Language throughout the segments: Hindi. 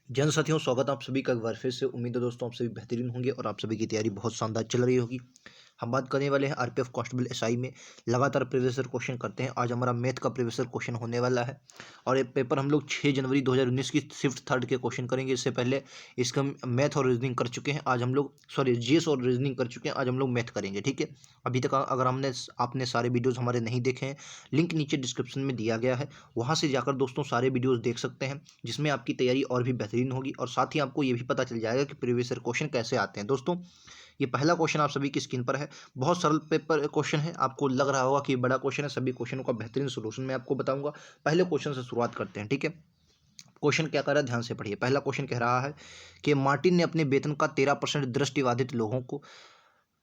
जन साथियों, स्वागत है आप सभी का एक बार फिर से। उम्मीद है दोस्तों आप सभी बेहतरीन होंगे और आप सभी की तैयारी बहुत शानदार चल रही होगी। हम बात करने वाले हैं आरपीएफ कांस्टेबल एसआई में लगातार प्रीवियस ईयर क्वेश्चन करते हैं। आज हमारा मैथ का प्रीवियस ईयर क्वेश्चन होने वाला है और ये पेपर हम लोग 6 जनवरी 2019 की शिफ्ट थर्ड के क्वेश्चन करेंगे। इससे पहले इसका मैथ और रीजनिंग कर चुके हैं। आज हम लोग जीएस और रीजनिंग कर चुके हैं। आज हम लोग मैथ करेंगे, ठीक है। अभी तक अगर आपने सारे वीडियोज़ हमारे नहीं देखे हैं, लिंक नीचे डिस्क्रिप्शन में दिया गया है, वहाँ से जाकर दोस्तों सारे वीडियोज़ देख सकते हैं, जिसमें आपकी तैयारी और भी बेहतरीन होगी और साथ ही आपको ये भी पता चल जाएगा कि प्रीवियस ईयर क्वेश्चन कैसे आते हैं। दोस्तों, ये पहला क्वेश्चन आप सभी की स्क्रीन पर है। बहुत सरल पेपर क्वेश्चन है। आपको लग रहा होगा कि बड़ा क्वेश्चन है। सभी क्वेश्चनों का बेहतरीन सोल्यूशन मैं आपको बताऊंगा। पहले क्वेश्चन से शुरुआत करते हैं, ठीक है। क्वेश्चन क्या कर रहा है, ध्यान से पढ़िए। पहला क्वेश्चन कह रहा है कि मार्टिन ने अपने वेतन का 13% दृष्टिबाधित लोगों को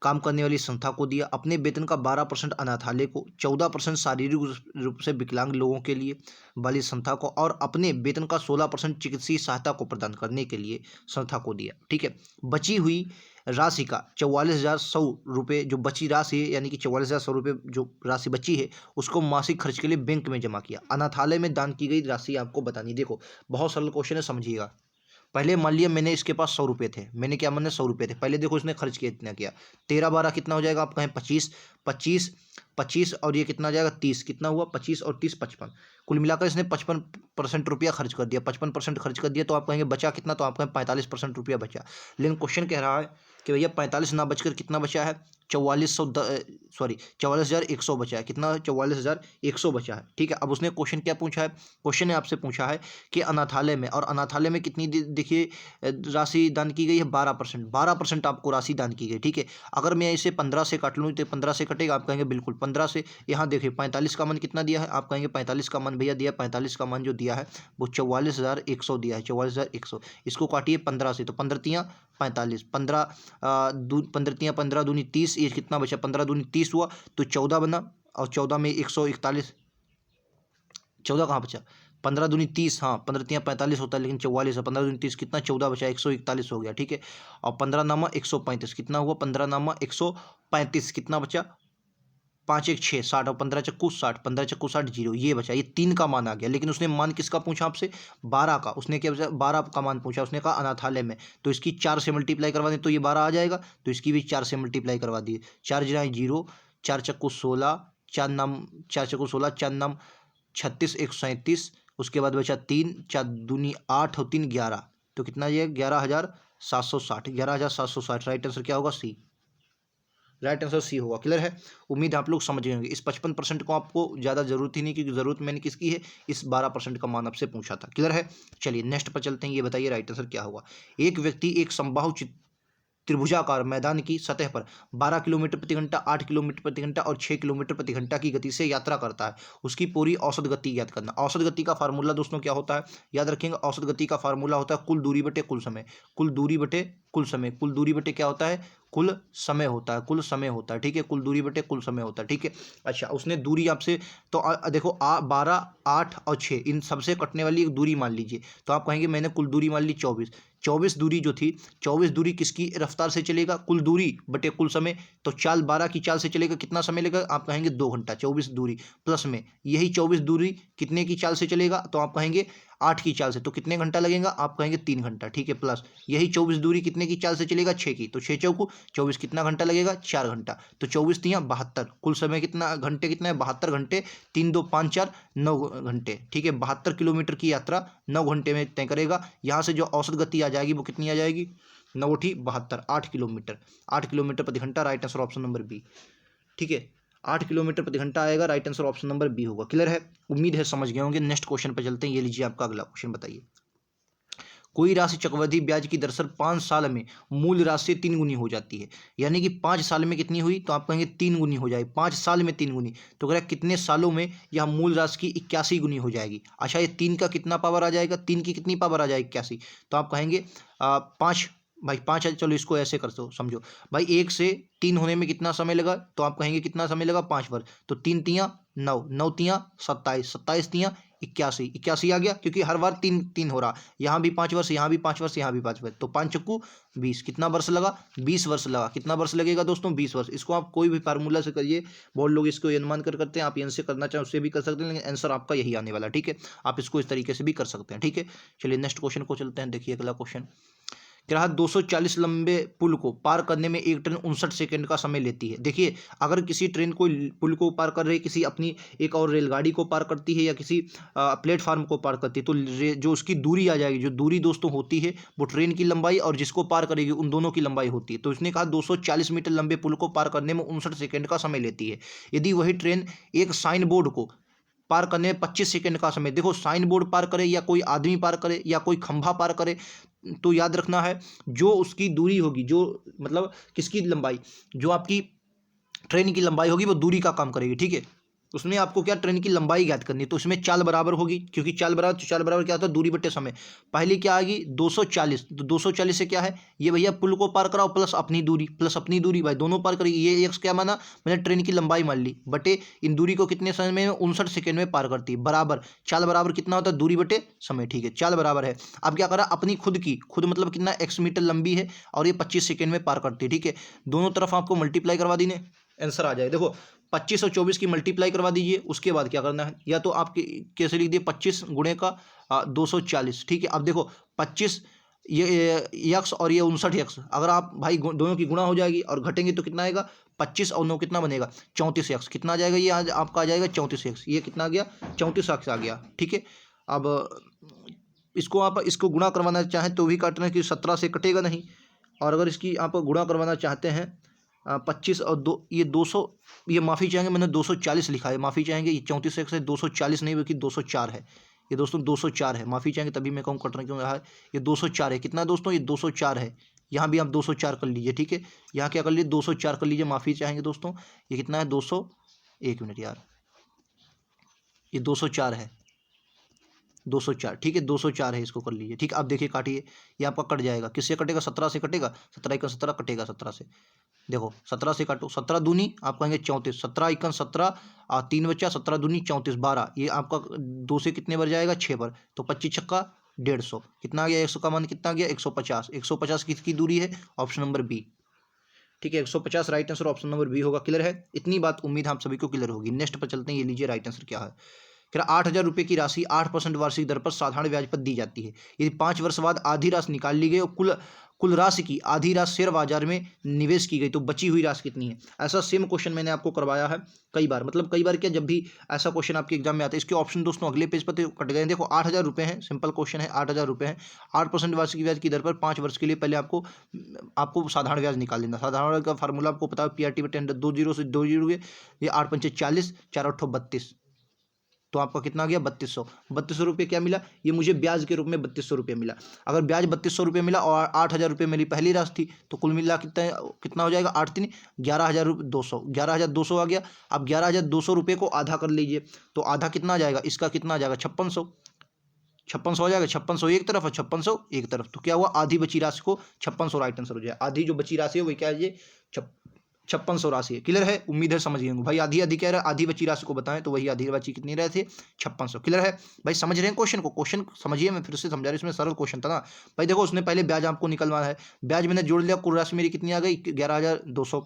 काम करने वाली संस्था को दिया, अपने वेतन का 12% अनाथालय को, 14% शारीरिक रूप से विकलांग लोगों के लिए वाली संस्था को और अपने वेतन का 16% चिकित्सीय सहायता को प्रदान करने के लिए संस्था को दिया, ठीक है। बची हुई राशि का 44,100 रुपये, जो बची राशि है यानी कि 44,100 रुपये जो राशि बची है, उसको मासिक खर्च के लिए बैंक में जमा किया। अनाथालय में दान की गई राशि आपको बतानी। देखो, बहुत सरल क्वेश्चन है, समझिएगा। पहले मान लिया मैंने इसके पास 100 रुपये थे, मैंने क्या माने 100 रुपये थे। पहले देखो इसने खर्च किया, इतना किया। 13 12 कितना हो जाएगा, आप कहें 25, 25 25 और ये कितना हो जाएगा 30। कितना हुआ, 25 और 30 55। कुल मिलाकर इसने 55% रुपया खर्च कर दिया। 55% खर्च कर दिया तो आप कहेंगे बचा कितना, तो आप कहें 45% रुपया बचा। लेकिन क्वेश्चन कह रहा है कि भैया 45 ना बचकर कितना बचा है, 44,100 बचा है। कितना, 44,100 बचा है, ठीक है। अब उसने क्वेश्चन क्या पूछा है, क्वेश्चन ने आपसे पूछा है कि अनाथालय में, और अनाथालय में कितनी देखिए राशि दान की गई है, 12%। 12% आपको राशि दान की गई, ठीक है। अगर मैं इसे 15 से काट लूँ तो 15 से कटेगा, आप कहेंगे बिल्कुल 15 से। यहाँ देखिए 45 का मान कितना दिया है, आप कहेंगे 45 का मान भैया दिया, 45 का मान जो दिया है वो 44,100 दिया है, 44,100। इसको काटिए 15 से, तो 15 तियाँ 45, 15 15 तियाँ 15 दूनी 30, ये कितना बचा, 15 दूनी 30 हुआ, तो 14 बना। और 14 में 141, 14 कहाँ बचा, 15 दूनी 30, हाँ 15 तियाँ 45 होता है, लेकिन 44 है। 15 दूनी 30 कितना, 14 बचा, 141 हो गया, ठीक है। और 15 नामा 135, कितना हुआ, 15 नामा 135, कितना बचा, 5 1 6 60 और 15 चक्कू 60, 15 चक्कू 60, जीरो, ये बचा। ये 3 का मान आ गया। लेकिन उसने मान किसका पूछा आपसे, 12 का। उसने क्या पूछा, 12 का मान पूछा। उसने कहा अनाथालय में, तो इसकी 4 से मल्टीप्लाई करवा दें तो ये 12 आ जाएगा, तो इसकी भी 4 से मल्टीप्लाई करवा दिए। 4 जिनाए जीरो, 4 चक्कू 16, 4 नाम 4 चक्कू 16, 4 नाम 36, 137। उसके बाद बचा 3, 4 दूनी 8 और 3 11, तो कितना ये 11,760, 11,760। राइट आंसर क्या होगा, सी। राइट आंसर सी होगा। क्लियर है। उम्मीद है आप लोग समझ गए होंगे। इस 55% को आपको ज़्यादा जरूरत ही नहीं, क्योंकि जरूरत मैंने किसकी है, इस 12% का मान आपसे पूछा था। क्लियर है। चलिए नेक्स्ट पर चलते हैं। ये बताइए राइट आंसर क्या होगा। एक व्यक्ति एक समबाहु त्रिभुजाकार मैदान की सतह पर 12 किलोमीटर प्रति घंटा, 8 किलोमीटर प्रति घंटा और 6 किलोमीटर प्रति घंटा की गति से यात्रा करता है। उसकी पूरी औसत गति ज्ञात करना। औसत गति का फार्मूला दोस्तों क्या होता है, याद रखेंगे। औसत गति का फार्मूला होता है कुल दूरी बटे कुल समय। कुल दूरी बटे कुल समय। कुल दूरी बटे क्या होता है, कुल समय होता है। कुल समय होता है, ठीक है। कुल दूरी बटे कुल समय होता है, ठीक है। अच्छा, उसने दूरी आपसे, तो देखो 12 8 और 6 इन सबसे कटने वाली एक दूरी मान लीजिए, तो आप कहेंगे मैंने कुल दूरी मान ली 24। 24 दूरी जो थी, 24 दूरी किसकी रफ्तार से चलेगा, कुल दूरी बटे कुल समय। तो चाल 12 की चाल से चलेगा, कितना समय लगेगा, आप कहेंगे 2 घंटा। 24 दूरी प्लस में यही 24 दूरी कितने की चाल से चलेगा, तो आप कहेंगे 8 की चाल से, तो कितने घंटा लगेगा, आप कहेंगे 3 घंटा, ठीक है। प्लस यही 24 दूरी कितने की चाल से चलेगा, 6 की, तो 6 चौकू 24, कितना घंटा लगेगा, 4 घंटा। तो 24 तियाँ 72, कुल समय कितना, घंटे कितना है, 72 घंटे। 3 2 5 4 9 घंटे, ठीक है। 72 किलोमीटर की यात्रा 9 घंटे में तय करेगा। यहाँ से जो औसत गति आ जाएगी वो कितनी आ जाएगी, 9 72, 8 किलोमीटर। 8 किलोमीटर प्रति घंटा। Right answer option number B, ठीक है। 8 किलोमीटर प्रति घंटा आएगा। Right answer option number B होगा। क्लियर है। उम्मीद है समझ गए होंगे। नेक्स्ट क्वेश्चन पर चलते हैं। ये लीजिए आपका अगला क्वेश्चन, बताइए। कोई राशि चक्रवृद्धि ब्याज की दर से 5 साल में मूल राशि से 3 गुनी हो जाती है। यानी कि 5 साल में कितनी हुई, तो आप कहेंगे 3 गुनी हो जाएगी। 5 साल में 3 गुनी, तो अगर कितने सालों में यह मूल राशि की 81 गुनी हो जाएगी। अच्छा, ये 3 का कितना पावर आ जाएगा, 3 की कितनी पावर आ जाएगी, 81। तो आप कहेंगे 5, भाई 5 है। चलो इसको ऐसे कर दो, समझो भाई 1 से 3 होने में कितना समय लगा, तो आप कहेंगे कितना समय लगा, 5 वर्ष। तो 3 तियाँ 9, 9 तियाँ 27, 27 तियाँ 81, 81 आ गया, क्योंकि हर बार 3 3 हो रहा, यहाँ भी 5 वर्ष, यहाँ भी 5 वर्ष, यहाँ भी 5 वर्ष, तो 5 चक्कू 20, कितना वर्ष लगा, 20 वर्ष लगा। कितना वर्ष लगेगा दोस्तों, 20 वर्ष। इसको आप कोई भी फार्मूला से करिए, बहुत लोग इसको अनुमान कर करते हैं, आप इनसे करना चाहें उससे भी कर सकते हैं, लेकिन आंसर आपका यही आने वाला है, ठीक है। आप इसको इस तरीके से भी कर सकते हैं, ठीक है। चलिए नेक्स्ट क्वेश्चन को चलते हैं। देखिए अगला क्वेश्चन कह रहा है 240 लंबे पुल को पार करने में एक ट्रेन 59 सेकंड का समय लेती है। देखिए अगर किसी ट्रेन को पुल को पार कर रही, किसी अपनी एक और रेलगाड़ी को पार करती है या किसी प्लेटफार्म को पार करती है, तो जो उसकी दूरी आ जाएगी, जो दूरी दोस्तों होती है वो ट्रेन की लंबाई और जिसको पार करेगी उन दोनों की लंबाई होती है। तो इसने कहा 240 मीटर लंबे पुल को पार करने में 59 सेकंड का समय लेती है। यदि वही ट्रेन एक साइन बोर्ड को पार करने में 25 सेकंड का समय, देखो साइन बोर्ड पार करे या कोई आदमी पार करे या कोई खंभा पार करे, तो याद रखना है जो उसकी दूरी होगी, जो मतलब किसकी लंबाई, जो आपकी ट्रेन की लंबाई होगी वो दूरी का काम करेगी, ठीक है। उसमें आपको क्या ट्रेन की लंबाई ज्ञात करनी है, तो उसमें चाल बराबर होगी, क्योंकि चाल बराबर क्या होता है, दूरी बटे समय। पहले क्या आएगी 240, तो 240 से क्या है, ये भैया पुल को पार कराओ प्लस अपनी दूरी भाई दोनों पार करेगी। ये एक क्या माना मैंने, ट्रेन की लंबाई मान ली, बटे इन दूरी को कितने समय में, 59 सेकंड में पार करती है, बराबर चाल बराबर कितना होता है, दूरी बटे समय, ठीक है। चाल बराबर है, अब क्या करा, अपनी खुद मतलब कितना x मीटर लंबी है और ये 25 सेकंड में पार करती है, ठीक है। दोनों तरफ आपको मल्टीप्लाई करवा दी ने, आंसर आ जाए। देखो 25 और 24 की मल्टीप्लाई करवा दीजिए, उसके बाद क्या करना है, या तो आप कैसे लिख दिए 25 गुणे का 240, ठीक है। अब देखो 25 ये यक्स और ये 59 यक्स, अगर आप भाई दोनों की गुणा हो जाएगी और घटेंगे तो कितना आएगा, 25 और 9 कितना बनेगा, 34 यक्स। कितना आ जाएगा, ये आज आपका आ जाएगा 34 यक्स, ये कितना आ गया, 34 यक्स आ गया, ठीक है। अब इसको आप इसको गुणा करवाना चाहें तो भी काटना कि 17 से कटेगा नहीं, और अगर इसकी आप गुणा करवाना चाहते हैं 25 और 2 ये 200, ये माफ़ी चाहेंगे मैंने 240 लिखा है, माफ़ी चाहेंगे, ये 34 से 240 नहीं बल्कि 204 है, ये दोस्तों 204 है, माफ़ी चाहेंगे तभी मैं कहूँ कट क्यों रहा है, ये 204 है। कितना दोस्तों, ये 204 है, यहाँ भी आप 204 कर लीजिए, ठीक है। यहाँ क्या कर लीजिए 204 कर लीजिए, माफ़ी चाहेंगे दोस्तों, ये कितना है 200, 1 मिनट यार, ये 204 है, 204, ठीक है 204 है, इसको कर लीजिए, ठीक। अब देखिए काटिए, ये आपका कट जाएगा, किससे कटेगा, 17 से कटेगा, 17 का 17 कटेगा 17 से, देखो 17 से काटो, 17 दूनी आप कहेंगे 34, 17 इक्न 17 और 3 बचा, 17 दूनी 34, 12, ये आपका 2 से कितने बार जाएगा, 6 बार, तो 25 छक्का 150, कितना आ गया, 100 का मान कितना आ गया, 150, 150 किसकी दूरी है, ऑप्शन नंबर बी, ठीक है। 150 right answer option number B होगा। क्लियर है, इतनी बात उम्मीद आप सभी को क्लियर होगी। नेक्स्ट पर चलते हैं, ये लीजिए राइट आंसर क्या है। फिर 8,000 रुपये की राशि 8% वार्षिक दर पर साधारण ब्याज पर दी जाती है। यदि 5 वर्ष बाद आधी राशि निकाल ली गई और कुल राशि की आधी राशि शेयर बाजार में निवेश की गई तो बची हुई राशि कितनी है। ऐसा सेम क्वेश्चन मैंने आपको करवाया है कई बार, मतलब कई बार क्या, जब भी ऐसा क्वेश्चन आपके एग्जाम में आता है, इसके ऑप्शन दोस्तों अगले पेज पर तो कट गए। देखो 8,000 रुपये है, सिंपल क्वेश्चन है, 8,000 रुपये है, 8% वार्षिक ब्याज की दर पर 5 वर्ष के लिए पहले आपको साधारण ब्याज निकाल लेना। साधारण ब्याज का फार्मूला आपको पता है, PRT/10, 2 जीरो से 2 जीरो, ये 8 पंचे 40, 4 8 32, तो आपका कितना आ गया 3200 रुपये क्या मिला, ये मुझे ब्याज के रूप में 3200 रुपये मिला। अगर ब्याज 3200 रुपये मिला और 8,000 रुपये मेरी पहली राशि थी, तो कुल मिला कितना हो जाएगा, 8 3 11,200, 11,200 आ गया। अब 11,200 रुपये को आधा कर लीजिए, तो आधा कितना आ जाएगा, इसका कितना आ जाएगा 5600, 5600 हो जाएगा, 5600 एक तरफ और 5600 एक तरफ, तो क्या हुआ, आधी बची राशि को 5600 राइट आंसर हो जाए। आधी जो बची राशि है वही क्या है, ये 5600 राशि है। क्लियर है, उम्मीद है समझ गए होंगे भाई। आधी आधी कह रहा है, आधी बची राशि को बताएं, तो वही आधी बची कितनी रहे थे, 5600। क्लियर है भाई, समझ रहे हैं क्वेश्चन को, क्वेश्चन समझिए, मैं फिर से समझा रहा, इसमें सरल क्वेश्चन था ना भाई। देखो उसने पहले ब्याज आपको निकलवाना है, ब्याज मैंने जोड़ लिया, कुल राशि मेरी कितनी आ गई 11,200,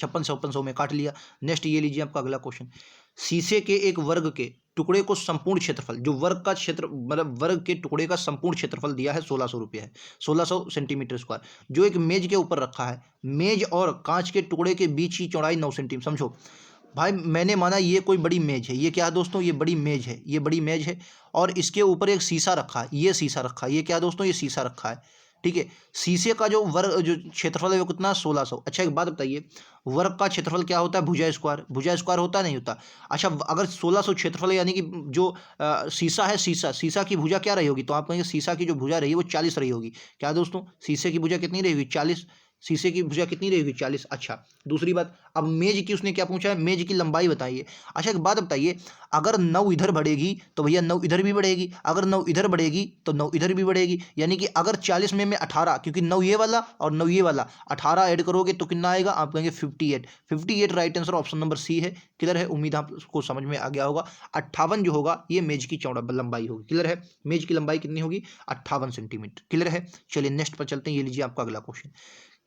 5600 में काट लिया। नेक्स्ट ये लीजिए आपका अगला क्वेश्चन, शीशे के एक वर्ग के टुकड़े को संपूर्ण क्षेत्रफल, जो वर्ग का क्षेत्र मतलब वर्ग के टुकड़े का संपूर्ण क्षेत्रफल दिया है 1600 रुपये है, 1600 सेंटीमीटर स्क्वायर, जो एक मेज के ऊपर रखा है। मेज और कांच के टुकड़े के बीच की चौड़ाई 9 सेंटीमीटर। समझो भाई, मैंने माना ये कोई बड़ी मेज है, ये क्या है दोस्तों, ये बड़ी मेज है, ये बड़ी मेज है, और इसके ऊपर एक शीशा रखा है, ये शीशा रखा है, ये क्या है दोस्तों, ये शीशा रखा है, ठीक है। शीशे का जो वर्ग जो क्षेत्रफल है वो कितना 1600। अच्छा एक बात बताइए, वर्ग का क्षेत्रफल क्या होता है, भुजा स्क्वायर, भुजा स्क्वायर होता नहीं होता। अच्छा अगर 1600 क्षेत्रफल है, यानी कि जो शीशा है, शीशा की भुजा क्या रही होगी, तो आप कहेंगे शीशा की जो भुजा रही है वो 40 रही होगी। क्या दोस्तों, शीशे की भुजा कितनी रही होगी, 40, शीशे की भुजा कितनी रहेगी 40। अच्छा, दूसरी बात, अब मेज की उसने क्या पूछा है, मेज की लंबाई बताइए। अच्छा एक बात बताइए, अगर 9 इधर बढ़ेगी तो भैया 9 इधर भी बढ़ेगी, अगर 9 इधर बढ़ेगी तो 9 इधर भी बढ़ेगी, यानी कि अगर 40 में मैं 18, क्योंकि 9 ये वाला और 9 ये वाला, 18 ऐड करोगे तो कितना आएगा, आप कहेंगे 58। 58 right answer option number C है। क्लियर है, उम्मीद आपको समझ में आ गया होगा। 58 जो होगा ये मेज की चौड़ा लंबाई होगी। क्लियर है, मेज की लंबाई कितनी होगी, 58 सेंटीमीटर। क्लियर है, चलिए नेक्स्ट पर चलते हैं। ये लीजिए आपका अगला क्वेश्चन,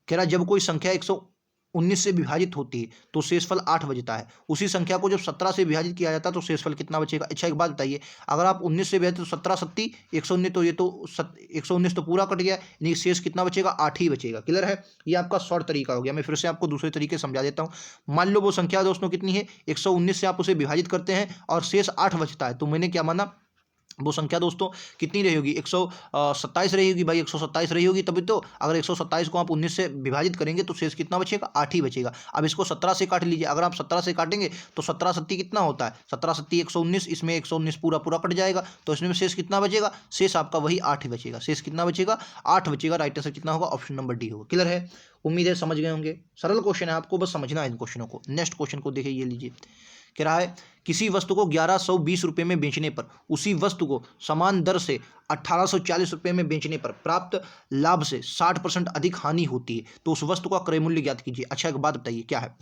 कह रहा जब कोई संख्या 119 से विभाजित होती है तो शेषफल 8 बचता है, उसी संख्या को जब 17 से विभाजित किया जाता है तो शेषफल कितना बचेगा। अच्छा एक बात बताइए, अगर आप 19 से विभाजित तो 17 सत्ती 119, तो ये तो 119 तो पूरा कट गया, यानी शेष कितना बचेगा, 8 ही बचेगा। क्लियर है, ये आपका शॉर्ट तरीका हो गया। मैं फिर से आपको दूसरे तरीके से समझा देता हूँ। मान लो वो संख्या दोस्तों कितनी है, 119 से आप उसे विभाजित करते हैं और शेष 8 बचता है, तो मैंने क्या माना, वो संख्या दोस्तों कितनी रहेगी, 127 रहेगी भाई, 127 रही होगी तभी तो। अगर 127 को आप 19 से विभाजित करेंगे तो शेष कितना बचेगा, 8 ही बचेगा। अब इसको 17 से काट लीजिए, अगर आप 17 से काटेंगे तो 17 सत्ती कितना होता है, 17 सत्ती 119, इसमें 119 पूरा पूरा कट जाएगा, तो इसमें शेष कितना बचेगा, शेष आपका वही 8 ही बचेगा। शेष कितना बचेगा, 8 बचेगा। राइट आंसर कितना होगा, ऑप्शन नंबर डी होगा। क्लियर है, उम्मीद है समझ गए होंगे। सरल क्वेश्चन है, आपको बस समझना है इन क्वेश्चनों को। नेक्स्ट क्वेश्चन को देखिए, ये लीजिए, कह रहा है किसी वस्तु को 1120 रुपये में बेचने पर उसी वस्तु को समान दर से 1840 रुपये में बेचने पर प्राप्त लाभ से 60% अधिक हानि होती है, तो उस वस्तु का क्रय मूल्य ज्ञात कीजिए। अच्छा एक बात बताइए, क्या है,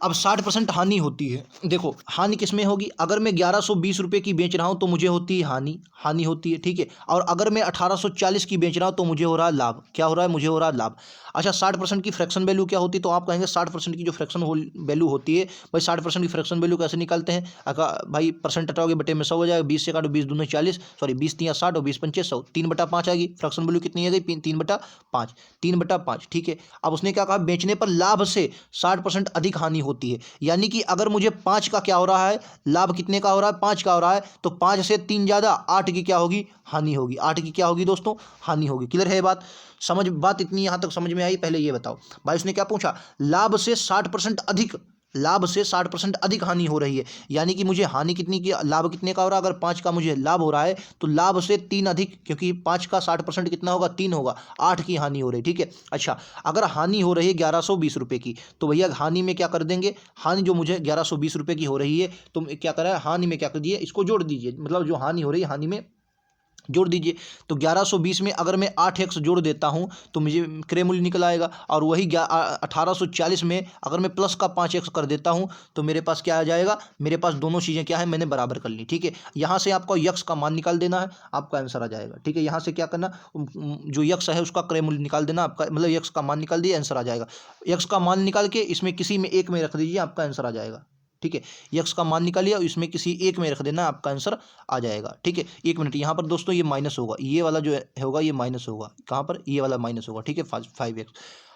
अब 60% हानि होती है। देखो हानि किस में होगी, अगर मैं 1120 रुपये की बेच रहा हूँ तो मुझे होती है हानि होती है, ठीक है। और अगर मैं 1840 की बेच रहा हूँ तो मुझे हो रहा है लाभ। क्या हो रहा है, मुझे हो रहा है लाभ। अच्छा 60% की फ्रैक्शन वैल्यू क्या होती है, तो आप कहेंगे 60% की जो फ्रैक्शन वैल्यू होती है, भाई 60% की फ्रैक्शन वैल्यू कैसे निकालते हैं, अगर भाई परसेंट हटाओगे बटे में 100 हो जाएगा, 20 से काटो 20 दूनी 40, सॉरी 20 तियां 60 और 20 पंचे 100, 3/5 आएगी। फ्रैक्शन वैल्यू कितनी आ गई, 3/5, 3/5, ठीक है। अब उसने क्या कहा, बेचने पर लाभ से 60% अधिक हानि होती है, यानी कि अगर मुझे 5 का क्या हो रहा है, लाभ कितने का हो रहा है, 5 का हो रहा है, तो 5 से 3 ज़्यादा 8 की क्या होगी, हानि होगी। 8 की क्या होगी दोस्तों, हानि होगी। क्लियर है बात, बात इतनी यहाँ तक समझ में आई। पहले ये बताओ भाई, उसने क्या पूछा, लाभ से 60% अधिक, लाभ से 60% अधिक हानि हो रही है, यानी कि मुझे हानि कितनी की, लाभ कितने का हो रहा है, अगर 5 का मुझे लाभ हो रहा है तो लाभ से 3 अधिक, क्योंकि 5 का 60% कितना होगा, 3 होगा, 8 की हानि हो रही है, ठीक है। अच्छा अगर हानि हो रही है 1120 रुपये की, तो भैया हानि में क्या कर देंगे, हानि जो मुझे 1120 रुपये की हो रही है, तो क्या करा है, हानि में क्या कर दिए, इसको जोड़ दीजिए, मतलब जो हानि हो रही है हानि में जोड़ दीजिए। तो 1120 में अगर मैं 8x जोड़ देता हूँ तो मुझे क्रय मूल्य निकल आएगा, और वही 1840 में अगर मैं प्लस का 5x कर देता हूँ तो मेरे पास क्या आ जाएगा, मेरे पास दोनों चीज़ें क्या है, मैंने बराबर कर ली, ठीक है। यहाँ से आपको यक्स का मान निकाल देना है, आपका आंसर आ जाएगा, ठीक है। यहाँ से क्या करना, जो यक्स है उसका क्रय मूल्य निकाल देना, आपका मतलब यक्स का मान निकाल दिए, आंसर आ जाएगा। यक्स का मान निकाल के इसमें किसी में एक में रख दीजिए, आपका आंसर आ जाएगा, ठीक है। यक्स का मान निकालिए और इसमें किसी एक में रख देना, आपका आंसर आ जाएगा, ठीक है। एक मिनट, यहाँ पर दोस्तों ये माइनस होगा, ये वाला जो होगा ये माइनस होगा, कहाँ पर, ये वाला माइनस होगा, ठीक है, 5x।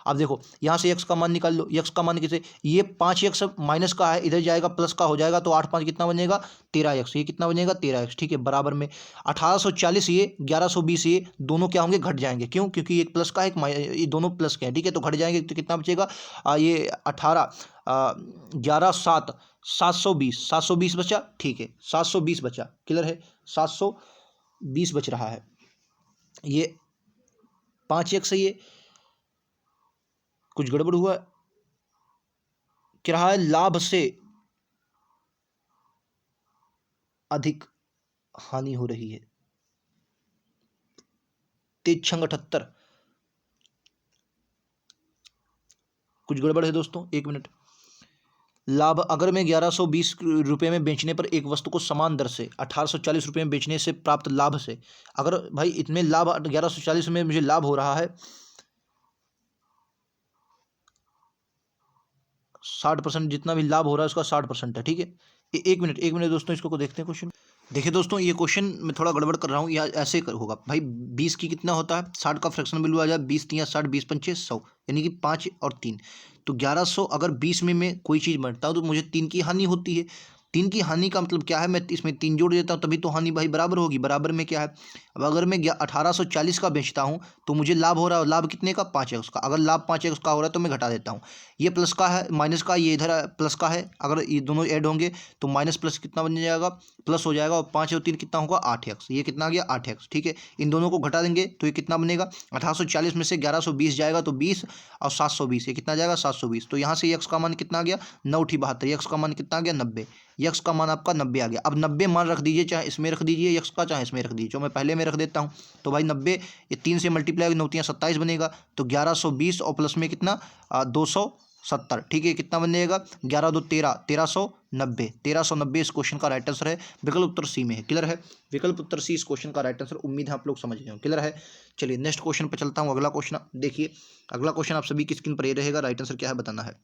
अब देखो यहाँ से x का मान निकाल लो, x का मान किसे, ये 5x माइनस का है, इधर जाएगा प्लस का हो जाएगा, तो 8 5 कितना बनेगा, 13x, ये कितना बनेगा, 13x, ठीक है। बराबर में 1840 ये 1120 ये दोनों क्या होंगे, घट जाएंगे, क्यों, क्योंकि एक प्लस का एक ये दोनों प्लस के हैं, ठीक है, तो घट जाएंगे, तो कितना बचेगा, ये 18 11 7 720 बचा, ठीक है, 720 बचा। क्लियर है, 720 बच रहा है, ये 5x है, ये कुछ गड़बड़ हुआ, क्या रहा है, लाभ से अधिक हानि हो रही है, 3 78, कुछ गड़बड़ है दोस्तों, एक मिनट। लाभ, अगर मैं 1120 रुपये में बेचने पर एक वस्तु को समान दर से 1840 रुपये में बेचने से प्राप्त लाभ से, अगर भाई इतने लाभ 1140 में मुझे लाभ हो रहा है, 60% जितना भी लाभ हो रहा है उसका 60% है, ठीक है। एक मिनट दोस्तों, इसको देखते हैं क्वेश्चन। देखिए दोस्तों, ये क्वेश्चन मैं थोड़ा गड़बड़ कर रहा हूँ, या ऐसे होगा भाई, 20 की कितना होता है, 60 का फ्रैक्शन वैल्यू आ जाए, 20 तियां 60, 20 पंचे 100, यानी कि 5 और 3, तो 1100 अगर 20 में मैं कोई चीज़ बांटता हूँ तो मुझे 3 की हानि होती है, 3 की हानि का मतलब क्या है, मैं इसमें 3 जोड़ देता हूँ तभी तो हानि भाई बराबर होगी। बराबर में क्या है, अब अगर मैं 1840 का बेचता हूँ तो मुझे लाभ हो रहा है, लाभ कितने का 5x का। अगर लाभ 5x का हो रहा है तो मैं घटा देता हूँ, ये प्लस का है माइनस का, ये इधर प्लस का है। अगर ये दोनों ऐड होंगे तो माइनस प्लस कितना बन जाएगा, प्लस हो जाएगा। और 5 और 3 कितना होगा 8x, ये कितना आ गया 8x। ठीक है, इन दोनों को घटा देंगे तो ये कितना बनेगा, 1840 में से 1120 जाएगा तो 20 और 720, ये कितना जाएगा 720। तो यहाँ से x का मान कितना आ गया 9×72, x का मान कितना आ गया 90, यक्स का मान आपका 90 आ गया। अब 90 मान रख दीजिए, चाहे इसमें रख दीजिए यक्स का, चाहे इसमें रख दीजिए, जो मैं पहले में रख देता हूँ। तो भाई 90 ये 3 से मल्टीप्लाई 9×3=27 बनेगा, तो 1120 और प्लस में कितना 270। ठीक है, कितना बन जाएगा 11×2 13, 1390, 1390 इस क्वेश्चन का राइट आंसर है। विकल्प उत्तर सी में है। क्लियर है, विकल्प उत्तर सी इस क्वेश्चन का राइट आंसर। उम्मीद है आप लोग समझ गए हो। क्लियर है, चलिए नेक्स्ट क्वेश्चन पर चलता हूँ। अगला क्वेश्चन देखिए, अगला क्वेश्चन आप सभी की स्क्रीन पर ये रहेगा। राइट आंसर क्या है बताना है।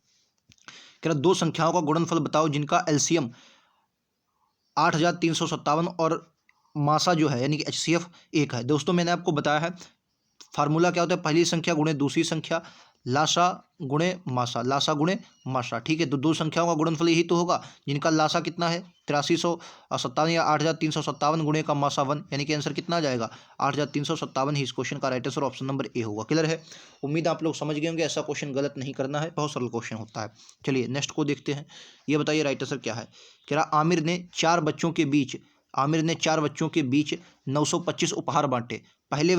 कह रहा 2 संख्याओं का गुणनफल बताओ जिनका एलसीएम 8357 और मासा जो है यानी कि HCF 1 है। दोस्तों मैंने आपको बताया है फार्मूला क्या होता है, पहली संख्या गुणे दूसरी संख्या, लासा गुणे मासा, लासा गुणे मासा। ठीक है, तो 2 संख्याओं का गुणनफल यही तो होगा जिनका लासा कितना है 8357 या 8357 गुणे का मासा 1, यानी कि आंसर कितना आ जाएगा 8357 ही इस क्वेश्चन का right answer option number A होगा। क्लियर है, उम्मीद आप लोग समझ गए होंगे। ऐसा क्वेश्चन गलत नहीं करना है, बहुत सरल क्वेश्चन होता है। चलिए नेक्स्ट को देखते हैं। ये बताइए राइट आंसर क्या है। कह रहा आमिर ने 4 बच्चों के बीच 925 उपहार बांटे। पहले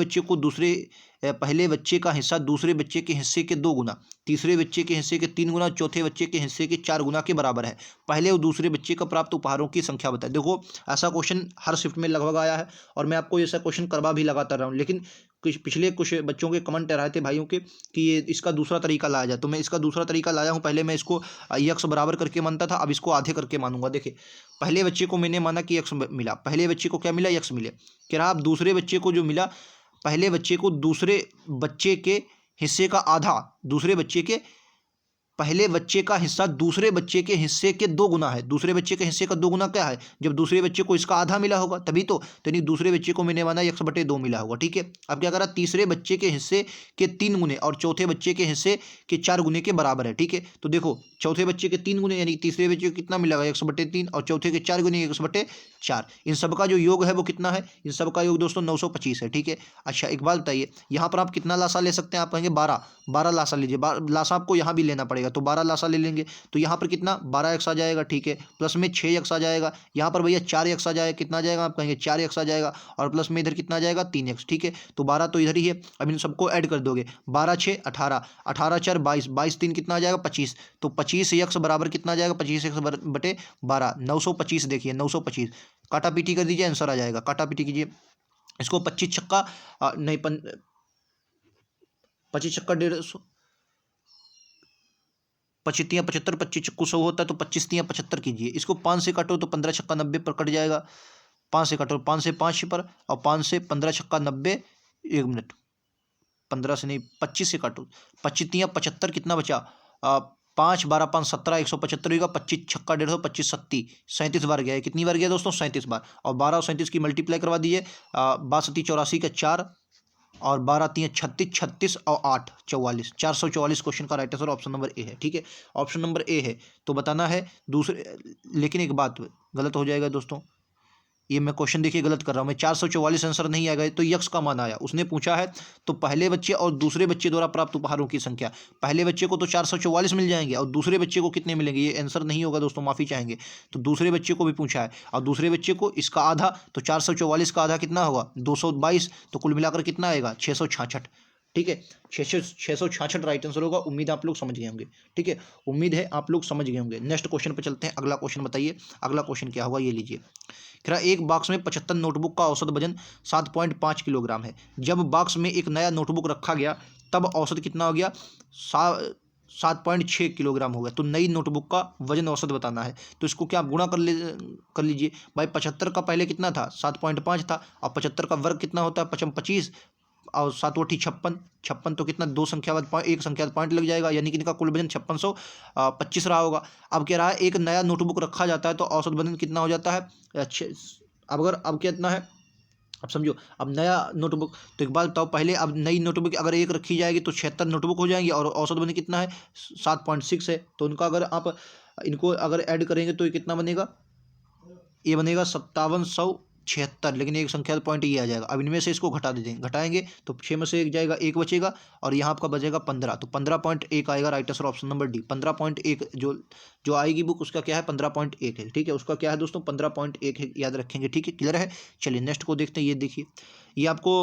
बच्चे का हिस्सा दूसरे बच्चे के हिस्से के 2 गुना, तीसरे बच्चे के हिस्से के 3 गुना, चौथे बच्चे के हिस्से के 4 गुना के बराबर है। पहले और दूसरे बच्चे का प्राप्त उपहारों की संख्या बताए। देखो ऐसा क्वेश्चन हर शिफ्ट में लगभग आया है और मैं आपको ऐसा क्वेश्चन करवा भी लगातार रहा हूँ, लेकिन पिछले कुछ बच्चों के कमेंट रहे थे भाइयों के कि ये इसका दूसरा तरीका लाया जाए, तो मैं इसका दूसरा तरीका लाया हूँ। पहले मैं इसको यक्स बराबर करके मानता था, अब इसको आधे करके मानूंगा। देखिए पहले बच्चे को मैंने माना कि यक्स मिला, पहले बच्चे को क्या मिला यक्स मिले। कह रहा अब दूसरे बच्चे को जो मिला, पहले बच्चे को दूसरे बच्चे के हिस्से का आधा, पहले बच्चे का हिस्सा दूसरे बच्चे के हिस्से के 2 गुना है। दूसरे बच्चे के हिस्से का 2 गुना क्या है, जब दूसरे बच्चे को इसका आधा मिला होगा तभी तो यानी दूसरे बच्चे को मैंने माना x/2 मिला होगा। ठीक है, अब क्या करा, तीसरे बच्चे के हिस्से के 3 गुने और चौथे बच्चे के हिस्से के 4 गुने के बराबर है। ठीक है, तो देखो चौथे बच्चे के 3 गुने यानी तीसरे बच्चे को कितना मिलेगा x/3 और चौथे के 4 गुने x/4। इन सब का जो योग है वो कितना है, इन सब का योग दोस्तों 925 है। ठीक है, अच्छा एक बात बताइए, यहाँ पर आप कितना लासा ले सकते हैं, आप कहेंगे 12 लासा लीजिए। लासा आपको यहाँ भी लेना पड़ेगा, तो 12 लासा ले लेंगे तो यहाँ पर कितना 12x आ जाएगा। ठीक है, प्लस में 6x आ जाएगा, यहाँ पर भैया 4x आ जाएगा। कितना आ जाएगा, आप कहेंगे 4x आ जाएगा, और प्लस में इधर कितना आ जाएगा 3x। ठीक है, तो 12 तो इधर ही है। अब इन सबको ऐड कर दोगे, 12 6 18, 18 4 22, 22 3 कितना आ जाएगा 25, तो 25x बराबर कितना आ जाएगा 25x/12, 925। देखिए 925 काटा पीटी कर दीजिए, आंसर आ जाएगा। काटा पीटी कीजिए इसको, 25 छक्का नहीं 25 छक्का 150, 25 75, 25 चक्कू 100 होता है, तो 25 75 कीजिए। इसको 5 से काटो तो 15 छक्का 90 पर कट जाएगा। 5 से काटो, 5 से 5 पर, और 5 से 15 छक्का 90, 1 मिनट, 15 से नहीं 25 से काटो, 25 75 कितना बचा 5 12 5 17, 175 होगा। 25 छक्का 150, 25 सत्ती 37 बार गया है। कितनी बार गया दोस्तों 37 बार, और 12 और 37 की मल्टीप्लाई करवा दीजिए, 62 84 का 4, और 12 3 36, 36 और 8 44, 444 क्वेश्चन का right answer option number A है। ठीक है, ऑप्शन नंबर ए है। तो बताना है दूसरे, लेकिन एक बात गलत हो जाएगा दोस्तों, ये मैं क्वेश्चन देखिए गलत कर रहा हूँ मैं। 444 आंसर नहीं आएगा, तो यक्स का मान आया। उसने पूछा है तो पहले बच्चे और दूसरे बच्चे द्वारा प्राप्त उपहारों की संख्या, पहले बच्चे को तो 444 मिल जाएंगे और दूसरे बच्चे को कितने मिलेंगे, ये आंसर नहीं होगा दोस्तों, माफ़ी चाहेंगे। तो दूसरे बच्चे को भी पूछा है, और दूसरे बच्चे को इसका आधा, तो 444 का आधा कितना होगा 222, तो कुल मिलाकर कितना आएगा 666। ठीक है, 666 राइट आंसर होगा। उम्मीद आप लोग समझ गए होंगे। ठीक है, उम्मीद है आप लोग समझ गए होंगे। नेक्स्ट क्वेश्चन पे चलते हैं। अगला क्वेश्चन बताइए, अगला क्वेश्चन क्या होगा ये लीजिए। कह रहा एक बॉक्स में 75 नोटबुक का औसत वजन 7.5 किलोग्राम है। जब बॉक्स में एक नया नोटबुक रखा गया तब औसत कितना हो गया 7.6 किलोग्राम हो गया। तो नई नोटबुक का वजन औसत बताना है, तो इसको क्या आप गुणा कर लीजिए भाई। 75 का पहले कितना था 7.5 था, और 75 का वर्ग कितना होता है 25, और 7 × 56, 56 तो कितना 2 संख्या बाद एक संख्या पॉइंट लग जाएगा, यानी कि इनका कुल वजन 5625 रहा होगा। अब कह रहा है एक नया नोटबुक रखा जाता है तो औसत वजन कितना हो जाता है अब कितना है, अब समझो, अब नया नोटबुक, तो एक बात बताओ पहले, अब नई नोटबुक अगर एक रखी जाएगी तो 76 नोटबुक हो जाएंगी, और औसत वजन कितना है 7.6 है। तो उनका अगर आप इनको अगर ऐड करेंगे तो ये कितना बनेगा ये बनेगा 5776, लेकिन एक संख्या पॉइंट ये आ जाएगा। अब इनमें से इसको घटा देंगे, घटाएंगे तो 6 में से एक जाएगा, एक बचेगा, और यहाँ आपका बचेगा 15, तो 15.1 आएगा। Right answer option number D 15.1। जो जो आएगी बुक उसका क्या है 15.1 है, ठीक है, उसका क्या है दोस्तों 15.1 है, याद रखेंगे, ठीक है, क्लियर है। चलिए नेक्स्ट को देखते हैं। ये देखिए, ये आपको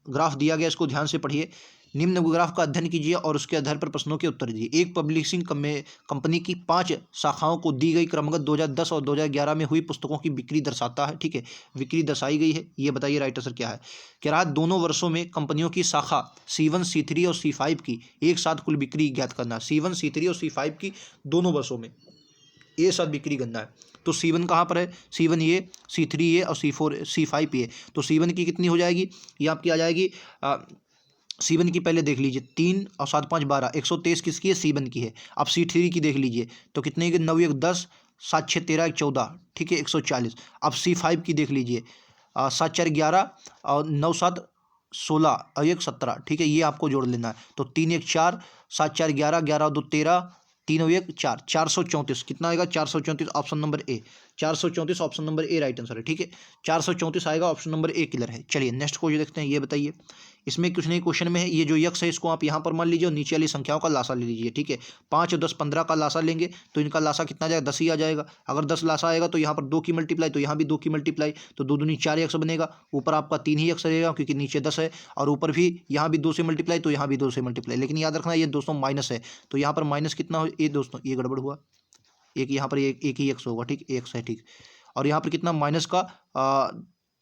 ग्राफ दिया गया, इसको ध्यान से पढ़िए। निम्न ग्राफ का अध्ययन कीजिए और उसके आधार पर प्रश्नों के उत्तर दीजिए। एक पब्लिशिंग कंपनी की 5 शाखाओं को दी गई क्रमगत 2010 और 2011 में हुई पुस्तकों की बिक्री दर्शाता है, ठीक है, बिक्री दर्शाई गई है। ये बताइए राइट आंसर क्या है। कह रहा है दोनों वर्षों में कंपनियों की शाखा C1, C3 और C5 की एक साथ कुल बिक्री ज्ञात करना। C1, C3 और C5 की दोनों वर्षों में एक साथ बिक्री करना है। तो C1 कहाँ पर है, C1 ये, C3 ये और C5 ये। तो C1 की कितनी हो जाएगी, ये आपकी आ जाएगी C1 की पहले देख लीजिए, 3 और 7 5 12, 123 किसकी है, C1 की है। अब C3 की देख लीजिए, तो कितने की, 9 1 10, 7 6 13 1 14, ठीक है, 140। अब C5 की देख लीजिए, 7 4 11 और 9 7 16 और 1 17, ठीक है, ये आपको जोड़ लेना है। तो 3 1 4, 7 4 11, 11 2 13, 3 और 1 4, 434 कितना आएगा, 434 option number A, 434 option number A right answer है, ठीक है, 434 आएगा, ऑप्शन नंबर ए क्लियर है। चलिए नेक्स्ट क्वेश्चन देखते हैं। ये बताइए, इसमें कुछ नहीं, क्वेश्चन में है ये जो यक्स है इसको आप यहाँ पर मान लीजिए और नीचे वाली संख्याओं का लासा ले लीजिए, ठीक है। 5 10 15 का लासा लेंगे तो इनका लासा कितना आ जाएगा, 10 ही आ जाएगा। अगर 10 लासा आएगा तो यहाँ पर 2 की मल्टीप्लाई, तो यहाँ भी 2 की मल्टीप्लाई, तो 2 दूनी 4 यक्स बनेगा। ऊपर आपका 3 ही यक्स रहेगा क्योंकि नीचे 10 है, और ऊपर भी यहाँ भी 2 से मल्टीप्लाई, तो यहाँ भी 2 से मल्टीप्लाई। लेकिन याद रखना ये दोस्तों माइनस है, तो यहाँ पर माइनस कितना हो, ये दोस्तों ये गड़बड़ हुआ, एक यहाँ पर एक ही एक्स होगा, ठीक, एक्स है, ठीक। और यहाँ पर कितना माइनस का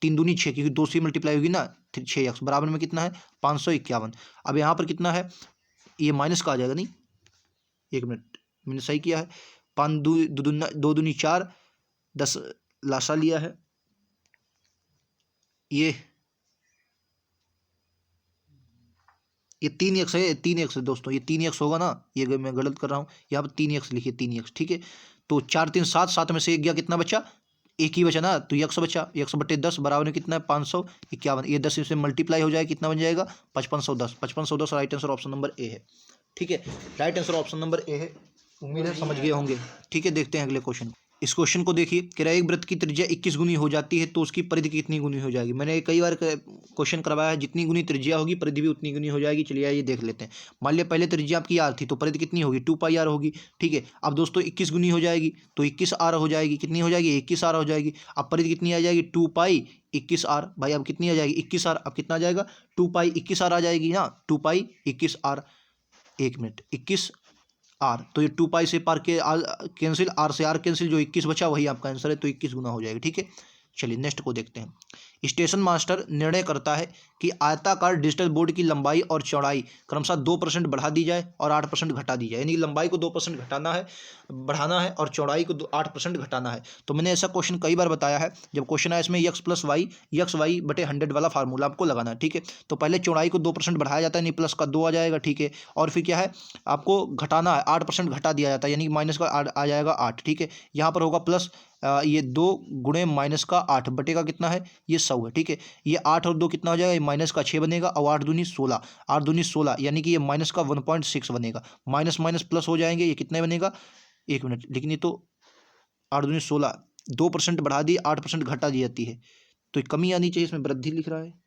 3 दूनी 6, क्योंकि 2 से मल्टीप्लाई होगी ना, 6 एक्स बराबर में कितना है 551। अब यहाँ पर कितना है, ये माइनस का आ जाएगा, नहीं, एक मिनट, मैंने सही किया है। 5 2 दूनी 4, 10 लासा लिया है, ये 3 एक्स है, 3 एक्स है दोस्तों, ये 3 एक्स होगा ना, ये मैं गलत कर रहा हूँ, यहाँ पर 3 एक्स लिखिए, 3 एक्स, ठीक है। तो 4 3 7, 7 में से एक गया, कितना बचा, एक ही बचा ना, तो यक्स बचा, 100/10 बराबर में कितना है 551। ये 10 से मल्टीप्लाई हो जाएगा, कितना बन जाएगा 5510, 5510 right answer option number A है, ठीक है, right answer option number A है। उम्मीद है समझ गए होंगे, ठीक है। देखते हैं अगले क्वेश्चन। इस क्वेश्चन को देखिए, कि एक वृत्त की त्रिज्या 21 गुनी हो जाती है तो उसकी परिधि कितनी गुनी हो जाएगी। मैंने कई बार क्वेश्चन करवाया है, जितनी गुनी त्रिज्या होगी परिधि भी उतनी गुनी हो जाएगी। चलिए ये देख लेते हैं। मान लिया पहले त्रिज्या आपकी आर थी तो परिधि कितनी होगी 2πr होगी, ठीक है। अब दोस्तों 21 गुनी हो जाएगी तो 21r हो जाएगी, कितनी हो जाएगी 21r हो जाएगी। अब परिधि कितनी आ जाएगी 2π 21r, भाई अब कितनी आ जाएगी 21r, अब कितना आ जाएगा 2π 21r आ जाएगी ना, 2π 21r, एक मिनट 21r, तो ये 2π से पार के कैंसिल, आर से आर कैंसिल, जो 21 बचा वही आपका आंसर है, तो 21 गुना हो जाएगा, ठीक है। चलिए नेक्स्ट को देखते हैं। स्टेशन मास्टर निर्णय करता है कि आयताकार डिजिटल बोर्ड की लंबाई और चौड़ाई क्रमशः 2% बढ़ा दी जाए और 8% घटा दी जाए, यानी लंबाई को 2% घटाना है, बढ़ाना है, और चौड़ाई को 8% घटाना है। तो मैंने ऐसा क्वेश्चन कई बार बताया है, जब क्वेश्चन आया इसमें x+y/100 वाला फार्मूला आपको लगाना है, ठीक है। तो पहले चौड़ाई को 2% बढ़ाया जाता है, यानी प्लस का 2 आ जाएगा, ठीक है। और फिर क्या है, आपको घटाना है, 8% घटा दिया जाता है, यानी माइनस का आ जाएगा 8, ठीक है। यहाँ पर होगा प्लस ये 2 गुणे माइनस का 8 बटेगा कितना है, ये 100 है, ठीक है। ये 8 और 2 कितना हो जाएगा, ये माइनस का 6 बनेगा, और 8 दूनी 16, 8 दूनी 16, यानी कि ये माइनस का 1.6 बनेगा। माइनस माइनस प्लस हो जाएंगे, ये कितने बनेगा, एक मिनट, लेकिन ये तो 8 दूनी 16, 2% बढ़ा दी, 8% घटा दी जाती है, तो ये कमी आनी चाहिए, इसमें वृद्धि लिख रहा है,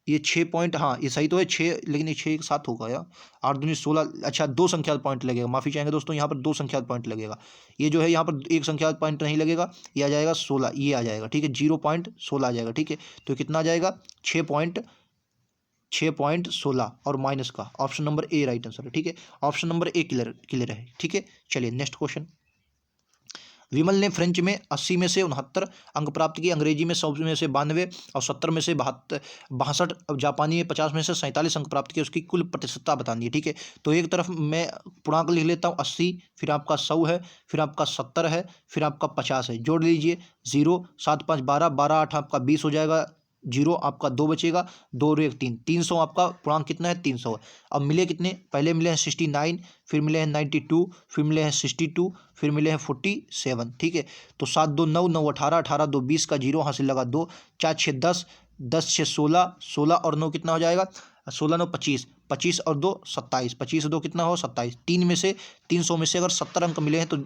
ये 6 पॉइंट, हाँ ये सही तो है 6, लेकिन ये 6 एक साथ होगा यार, 8 दूनी 16, अच्छा 2 संख्या पॉइंट लगेगा, माफी चाहेंगे दोस्तों, यहाँ पर 2 संख्या पॉइंट लगेगा। ये जो है यहाँ पर 1 संख्या पॉइंट नहीं लगेगा, ये आ जाएगा 16, ये आ जाएगा, ठीक है, 0.16 आ जाएगा, ठीक है। तो कितना आ जाएगा 6.16 और माइनस का, option number A right answer है, ठीक है, ऑप्शन नंबर ए क्लियर है, ठीक है। चलिए नेक्स्ट क्वेश्चन। विमल ने फ्रेंच में 80 में से 69 अंक प्राप्त किए, अंग्रेजी में 100 में से 92 और 70 में से 62, जापानी में 50 में से 47 अंक प्राप्त किए, उसकी कुल प्रतिशतता बतानी है, ठीक है। तो एक तरफ मैं पूर्णांक लिख लेता हूँ 80, फिर आपका 100 है, फिर आपका 70 है, फिर आपका 50 है, जोड़ लीजिए 0 7 5 12, 12 8 आपका 20 हो जाएगा, 0 आपका 2 बचेगा, 2 और 1 3, 300 आपका पूर्णांक कितना है 300 है। अब मिले कितने, पहले मिले हैं 69, फिर मिले हैं 92, फिर मिले हैं 62, फिर मिले हैं 47, ठीक है। तो 7 2 9 9 18, 18 2 20 का 0 हासिल लगा 2, 4 6 10, 10 6 16, 16 और 9 कितना हो जाएगा, 16 9 25, 25 और 2 27, 25 और 2 कितना हो 27। 3 में से 300 में से अगर 70 अंक मिले हैं तो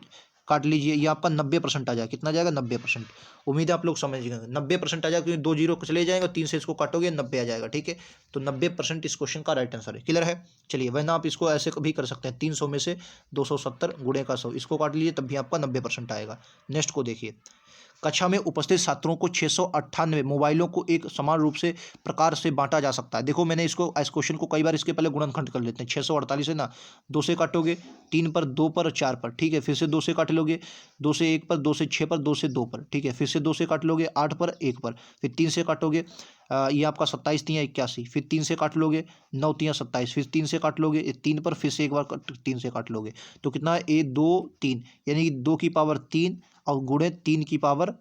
काट लीजिए, ये आपका 90% आ जाएगा। कितना आ जाएगा? 90%। उम्मीद है आप लोग समझ गए। 90% आ जाएगा क्योंकि 2 जीरो चले जाएंगे, 3 से इसको काटोगे 90 आ जाएगा। ठीक है, तो 90% इस क्वेश्चन का राइट आंसर है। क्लियर है? चलिए, वरना आप इसको ऐसे भी कर सकते हैं, 300 में से 270 गुणे का 100 इसको काट लीजिए, तब भी आपका 90% आएगा। नेक्स्ट को देखिए, कक्षा में उपस्थित छात्रों को 698 मोबाइलों को एक समान रूप से प्रकार से बांटा जा सकता है। देखो, मैंने इसको इस क्वेश्चन को कई बार इसके पहले गुणनखंड कर लेते हैं। 648 है ना, 2 से काटोगे, 3 पर, 2 पर, 4 पर। ठीक है, फिर से 2 से काट लोगे, 2 से 1 पर, 2 से 6 पर, 2 से 2 पर। ठीक है, फिर से 2 से काट लोगे, 8 पर, 1 पर। फिर 3 से काटोगे, ये आपका 27 तियाँ 81। फिर 3 से काट लोगे, 9 तियाँ 27। फिर 3 से काट लोगे, 3 पर, फिर से एक बार 3 से काट लोगे, तो कितना है? 1 2 3, यानी कि 2 की पावर 3 और गुणे 3 की पावर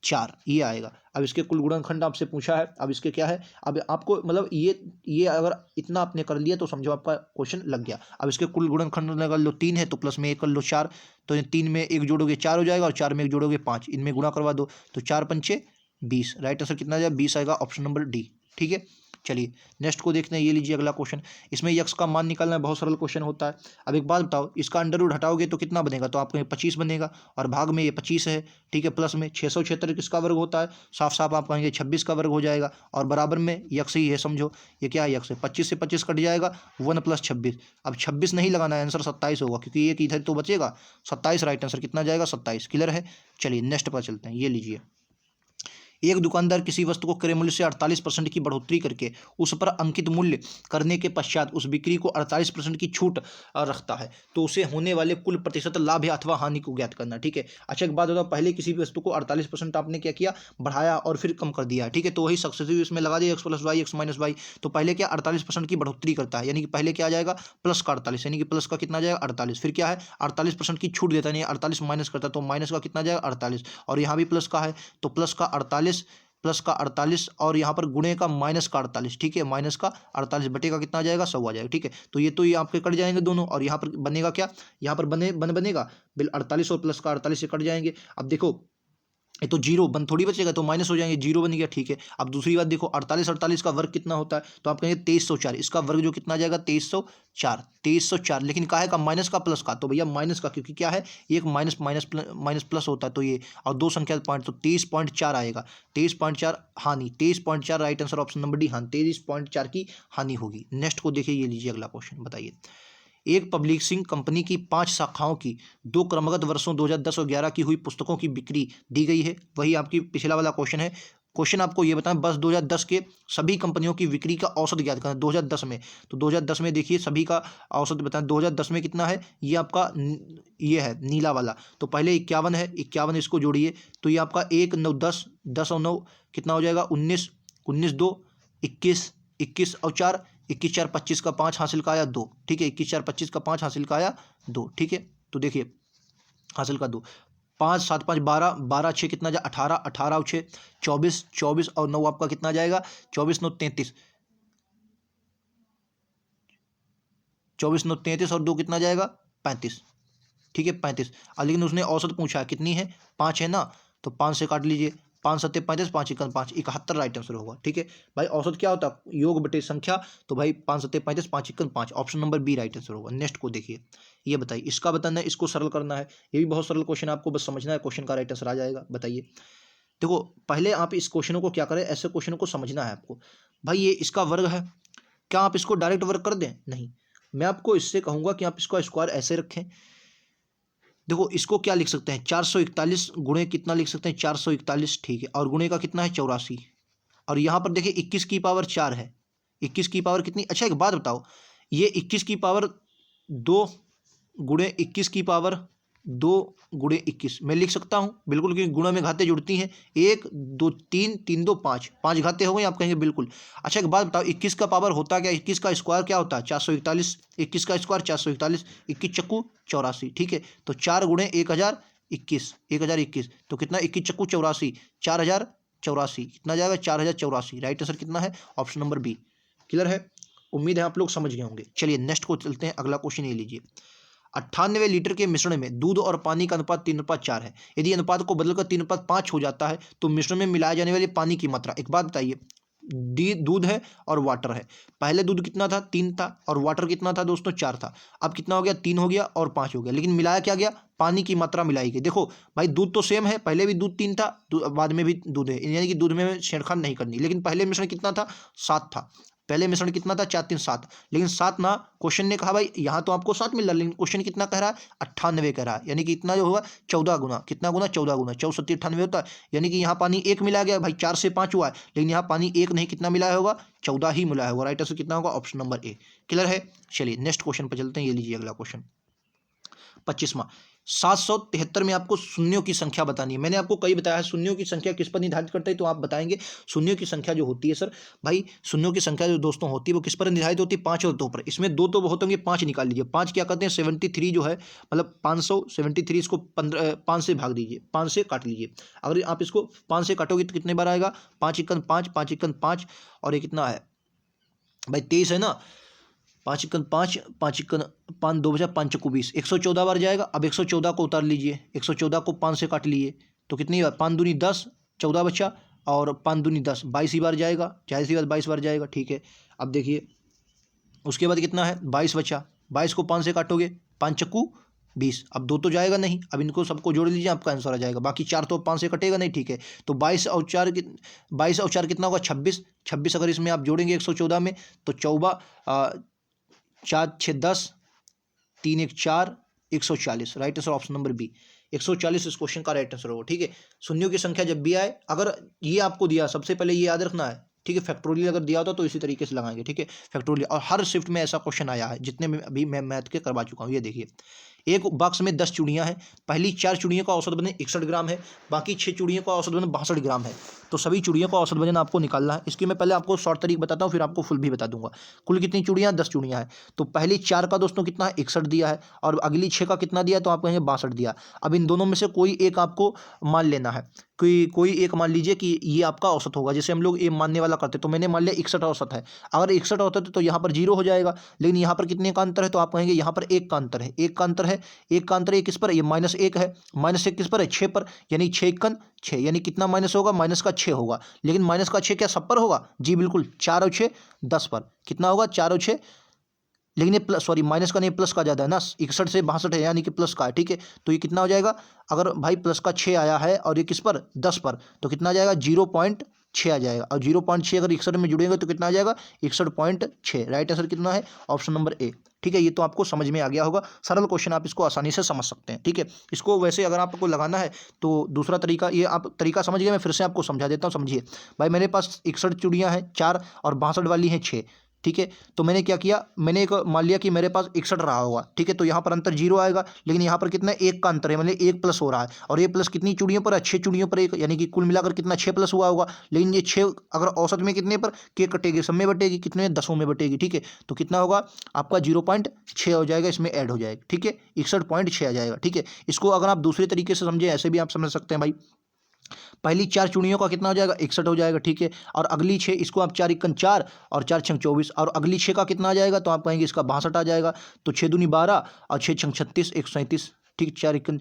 4, ये आएगा। अब इसके कुल गुणनखंड आपसे पूछा है। अब इसके क्या है, अब आपको मतलब ये अगर इतना आपने कर लिया तो समझो आपका क्वेश्चन लग गया। अब इसके कुल गुणनखंड कर लो 3 है, तो प्लस में 1 कर लो 4, तो 3 में 1 जोड़ोगे 4 हो जाएगा, और 4 में 1 जोड़ोगे 5, इनमें गुणा करवा दो, तो 4 पंचे 20। राइट आंसर कितना आ जाएगा? 20 आएगा, ऑप्शन नंबर डी। ठीक है, चलिए नेक्स्ट को देखते हैं। ये लीजिए अगला क्वेश्चन, इसमें यक्स का मान निकालना है, बहुत सरल क्वेश्चन होता है। अब एक बात बताओ, इसका अंडर रूट हटाओगे तो कितना बनेगा? तो आपको 25 बनेगा, और भाग में ये 25 है। ठीक है, प्लस में 676 किसका वर्ग होता है? साफ साफ आप कहेंगे 26 का वर्ग हो जाएगा, और बराबर में यक्स ही है, समझो ये क्या है? यक्स है। 25 से 25 कट जाएगा, 1 + 26। अब 26 नहीं लगाना है, आंसर 27 होगा, क्योंकि एक इधर तो बचेगा 27। राइट आंसर कितना जाएगा? 27। क्लियर है? चलिए नेक्स्ट पर चलते हैं। ये लीजिए, एक दुकानदार किसी वस्तु को क्रय मूल्य से 48% की बढ़ोतरी करके उस पर अंकित मूल्य करने के पश्चात उस बिक्री को 48% की छूट रखता है, तो उसे होने वाले कुल प्रतिशत लाभ या अथवा हानि को ज्ञात करना। ठीक है, अच्छा एक बात बताओ, पहले किसी भी वस्तु को 48% आपने क्या किया? बढ़ाया और फिर कम कर दिया। ठीक है, तो वही सक्सेसिव इसमें लगा दिया, x + y, x - y। तो पहले क्या? 48% की बढ़ोतरी करता है, यानी कि पहले क्या आ जाएगा? प्लस का 48, यानी कि प्लस का कितना आ जाएगा? 48। फिर क्या है? 48% की छूट देता है, यानी 48 माइनस करता है, तो माइनस का कितना आ जाएगा? 48। और यहाँ भी प्लस का है, तो प्लस का 48 और यहाँ पर गुणे का माइनस का 48। ठीक है, माइनस का 48 बटे का कितना आ जाएगा? 100 आ जाएगा। ठीक है, तो ये आपके कट जाएंगे दोनों, और यहाँ पर बनेगा क्या? यहाँ पर बनेगा बिल 48 और प्लस का 48 से कट जाएंगे। अब देखो, ये तो जीरो बन थोड़ी बचेगा, तो माइनस हो जाएंगे, जीरो बन गया। ठीक है, अब दूसरी बात देखो, 48 का वर्ग कितना होता है? तो आप कहेंगे 2304। इसका वर्ग जो कितना आ जाएगा? 2304। लेकिन काहे का? माइनस का प्लस का, तो भैया माइनस का, क्योंकि क्या है? एक माइनस प्लस होता है, तो ये और दो संख्या पॉइंट, तो 23.4 आएगा। 23.4 हानि, 23.4 right answer, option number D हानि, 23.4 की हानि होगी। नेक्स्ट को देखिए, ये लीजिए अगला क्वेश्चन, बताइए। एक पब्लिशिंग कंपनी की 5 शाखाओं की 2 क्रमगत वर्षों 2010 और 11 की हुई पुस्तकों की बिक्री दी गई है। वही आपकी पिछला वाला क्वेश्चन है। क्वेश्चन आपको ये बताएं, बस 2010 के सभी कंपनियों की बिक्री का औसत ज्ञात करना है 2010 में। तो 2010 में देखिए सभी का औसत बताएं। 2010 में कितना है? ये आपका ये है नीला वाला, तो पहले 51 है, 51 इसको जोड़िए, तो ये आपका 1 9 10 10 और 9 कितना हो जाएगा? 19 19 2 21 21 और 4 21 4 25 का 5 हासिल का आया 2। ठीक है, 21 4 25 का 5 हासिल का आया 2। ठीक है, तो देखिए हासिल का 2, 5 7 5 12 12 6 कितना जाए? 18 18 और 6 24 24 और 9 आपका कितना जाएगा? 24 9 33 24 9 33 और 2 कितना जाएगा? 35। ठीक है, 35। लेकिन उसने औसत पूछा है, कितनी है? 5 है ना, तो 5 से काट लीजिए, 5 7 35 5 1 5 71 राइट आंसर होगा। ठीक है भाई, औसत क्या होता है? योग बटे संख्या, तो भाई 5 7 35 5 1 5, option number B right answer होगा। नेक्स्ट को देखिए, ये बताइए, इसका बताना है, इसको सरल करना है। ये भी बहुत सरल क्वेश्चन है, आपको बस समझना है, क्वेश्चन का राइट आंसर आ जाएगा। बताइए, देखो पहले आप इस क्वेश्चनों को क्या करें, ऐसे क्वेश्चनों को समझना है आपको। भाई ये इसका वर्ग है, क्या आप इसको डायरेक्ट वर्ग कर दें? नहीं, मैं आपको इससे कहूंगा कि आप इसका स्क्वायर ऐसे रखें। देखो इसको क्या लिख सकते हैं? 441 गुणे कितना लिख सकते हैं? 441। ठीक है, और गुणे का कितना है? 84। और यहाँ पर देखिए 21 की पावर 4 है। 21 की पावर कितनी? अच्छा एक बात बताओ, ये 21 की पावर 2 गुणे 21 की पावर 2 गुणे 21 मैं लिख सकता हूँ बिल्कुल, क्योंकि गुणा में घातें जुड़ती हैं। 1 2 3 3 2 5 5 घातें हो गई, आप कहेंगे बिल्कुल। अच्छा एक बात बताओ, 21 का पावर होता क्या? 21 का स्क्वायर क्या होता है? 441। 21 का स्क्वायर 441, 21 चक्कू 84। ठीक है, तो 4 गुणे 1021, 1021, तो कितना? 21 चक्कू 84, 4084 कितना जाएगा? 4084। राइट आंसर कितना है? Option number B. क्लियर है? उम्मीद है आप लोग समझ गए होंगे। चलिए नेक्स्ट को चलते हैं, अगला क्वेश्चन ये लीजिए। 98 लीटर के मिश्रण में दूध और पानी का अनुपात 3:4 है। यदि अनुपात को बदलकर 3:5 हो जाता है तो मिश्रण में मिलाए जाने वाले पानी की मात्रा, एक बात बताइए, दूध है और वाटर है। पहले दूध कितना था, 3 था, और वाटर कितना था दोस्तों, 4 था। अब कितना हो गया, 3 हो गया और 5 हो गया, लेकिन मिलाया क्या गया, पानी की मात्रा मिलाई गई। देखो भाई दूध तो सेम है, पहले भी दूध 3 था, बाद में भी दूध है, यानी कि दूध में छेड़खानी नहीं करनी। लेकिन पहले मिश्रण कितना था, 7 था। पहले मिश्रण कितना था, 4 3 7, लेकिन 7 ना, क्वेश्चन ने कहा भाई यहाँ तो आपको 7 मिल रहा है, लेकिन क्वेश्चन कितना कह रहा है, 98 कह रहा है, यानी कि इतना जो होगा 14 गुना, कितना गुना, 14 गुना, 14 7 98 होता है। यानी कि यहाँ पानी 1 मिला गया भाई, 4 से 5 हुआ है, लेकिन यहाँ पानी 1 नहीं, कितना मिलाया होगा, 14 ही मिलाया होगा। राइट आंसर कितना होगा, ऑप्शन नंबर ए। क्लियर है। चलिए नेक्स्ट क्वेश्चन पर चलते हैं, ये लीजिए अगला क्वेश्चन 25वां। 773 में आपको शून्यों की संख्या बतानी है। मैंने आपको कई बताया है शून्यों की संख्या किस पर निर्धारित करता है, तो आप बताएंगे शून्यों की संख्या जो होती है सर, भाई शून्यों की संख्या जो दोस्तों होती है वो किस पर निर्धारित होती है, 5 और 2 पर। इसमें 2 तो बहुत होंगे, 5 निकाल लीजिए। 5 क्या करते हैं, 73 जो है, मतलब 573, इसको 5 से भाग दीजिए, 5 से काट लीजिए। अगर आप इसको 5 से काटोगे तो कितने बार आएगा, 5 1 5, 5 1 5, और ये कितना है भाई, 23 है ना, 5 1 5, 5 1 5, 2 बचा, 5 चक्कू 20, 114 बार जाएगा। अब 114 को उतार लीजिए, 114 को 5 से काट लिए तो कितनी बार, 5 दूनी 10, 14 बचा, और 5 दूनी 10, 22 ही बार जाएगा, जाहिर सी बात 22 बार जाएगा। ठीक है, अब देखिए उसके बाद कितना है, 22 बचा, 22 को 5 से काटोगे, 5 चक्कू 20, अब 2 तो जाएगा नहीं, अब इनको सबको जोड़ लीजिए, आपका आंसर आ जाएगा। बाकी 4 तो 5 से कटेगा नहीं। ठीक है, तो 22 और 4 कितना होगा, 26, 26 अगर इसमें आप जोड़ेंगे 114 में तो 14 4 6 10, 3 1 4, 140। Right answer option number B, 140 इस क्वेश्चन का राइट आंसर होगा। ठीक है, शून्यों की संख्या जब भी आए, अगर ये आपको दिया, सबसे पहले ये याद रखना है। ठीक है, फैक्टोरियल अगर दिया होता तो इसी तरीके से लगाएंगे। ठीक है, फैक्टोरियल, और हर शिफ्ट में ऐसा क्वेश्चन आया है, जितने में अभी मैं मैथ के करवा चुका हूँ। ये देखिए, एक बॉक्स में 10 चूड़ियाँ हैं, पहली 4 चूड़ियों का औसत वजन 61 ग्राम है, बाकी 6 चूड़ियों का औसत वजन 62 ग्राम है। तो सभी चूड़ियों का औसत वजन आपको निकालना है। इसकी मैं पहले आपको शॉर्ट तरीका बताता हूँ, फिर आपको फुल भी बता दूंगा। कुल कितनी चूड़ियाँ, 10 चूड़ियाँ हैं। तो पहली 4 का दोस्तों कितना है, 61 दिया है, और अगली 6 का कितना दिया है, तो आप कहेंगे 62 दिया। अब इन दोनों में से कोई एक आपको मान लेना है, कोई एक मान लीजिए कि ये आपका औसत होगा। जैसे हम लोग ये मानने वाला करते, तो मैंने मान लिया 61 औसत है। अगर 61 औसत है तो यहाँ पर 0 हो जाएगा, लेकिन यहाँ पर कितने का अंतर है, तो आप कहेंगे यहाँ पर 1 का अंतर है, 1 का अंतर है, 1 का अंतर है किस पर, ये -1 है, -1 किस पर है, 6 पर, यानी 6 1 6, यानी कितना माइनस होगा, माइनस का 6 होगा। लेकिन माइनस का 6 क्या सब पर होगा, जी बिल्कुल, 4 और 6 10 पर, कितना होगा, 4 और 6, लेकिन ये प्लस, सॉरी माइनस का नहीं, प्लस का ज़्यादा है ना, 61 से 62 है, यानी कि प्लस का है। ठीक है, तो ये कितना हो जाएगा, अगर भाई प्लस का 6 आया है और ये किस पर, 10 पर, तो कितना आ जाएगा, 0.6 आ जाएगा, और 0.6 अगर 61 में जुड़ेंगे तो कितना आ जाएगा, 61.6। राइट आंसर कितना है, ऑप्शन नंबर ए। ठीक है, ये तो आपको समझ में आ गया होगा, सरल क्वेश्चन, आप इसको आसानी से समझ सकते हैं। ठीक है, इसको वैसे अगर आपको लगाना है तो दूसरा तरीका, ये आप तरीका समझ गए, मैं फिर से आपको समझा देता हूँ, समझिए। भाई मेरे पास 61 चूड़ियाँ हैं 4, और 62 वाली हैं 6। ठीक है, तो मैंने क्या किया, मैंने एक मान लिया कि मेरे पास 61 रहा होगा। ठीक है, तो यहाँ पर अंतर 0 आएगा, लेकिन यहाँ पर कितना 1 का अंतर है, मतलब 1 प्लस हो रहा है, और ये प्लस कितनी चूड़ियों पर है, 6 चूड़ियों पर 1, यानी कि कुल मिलाकर कितना 6 प्लस हुआ होगा। लेकिन ये 6 अगर औसत में कितने पर के कटेगी, सब में बटेगी, कितने में, 10 में बटेगी। ठीक है, तो कितना होगा आपका, 0.6 हो जाएगा, इसमें ऐड हो जाएगा। ठीक है, 61.6 आ जाएगा। ठीक है, इसको अगर आप दूसरे तरीके से समझे, ऐसे भी आप समझ सकते हैं भाई, पहली 4 चूड़ियों का कितना हो जाएगा, 61 हो जाएगा। ठीक है, और अगली 6, इसको आप 4 1 4 और 4 6 24, और अगली 6 का कितना आ जाएगा, तो आप कहेंगे इसका 62 आ जाएगा। तो 6 दूनी 12 और 6 6 36, 137। ठीक, 4 1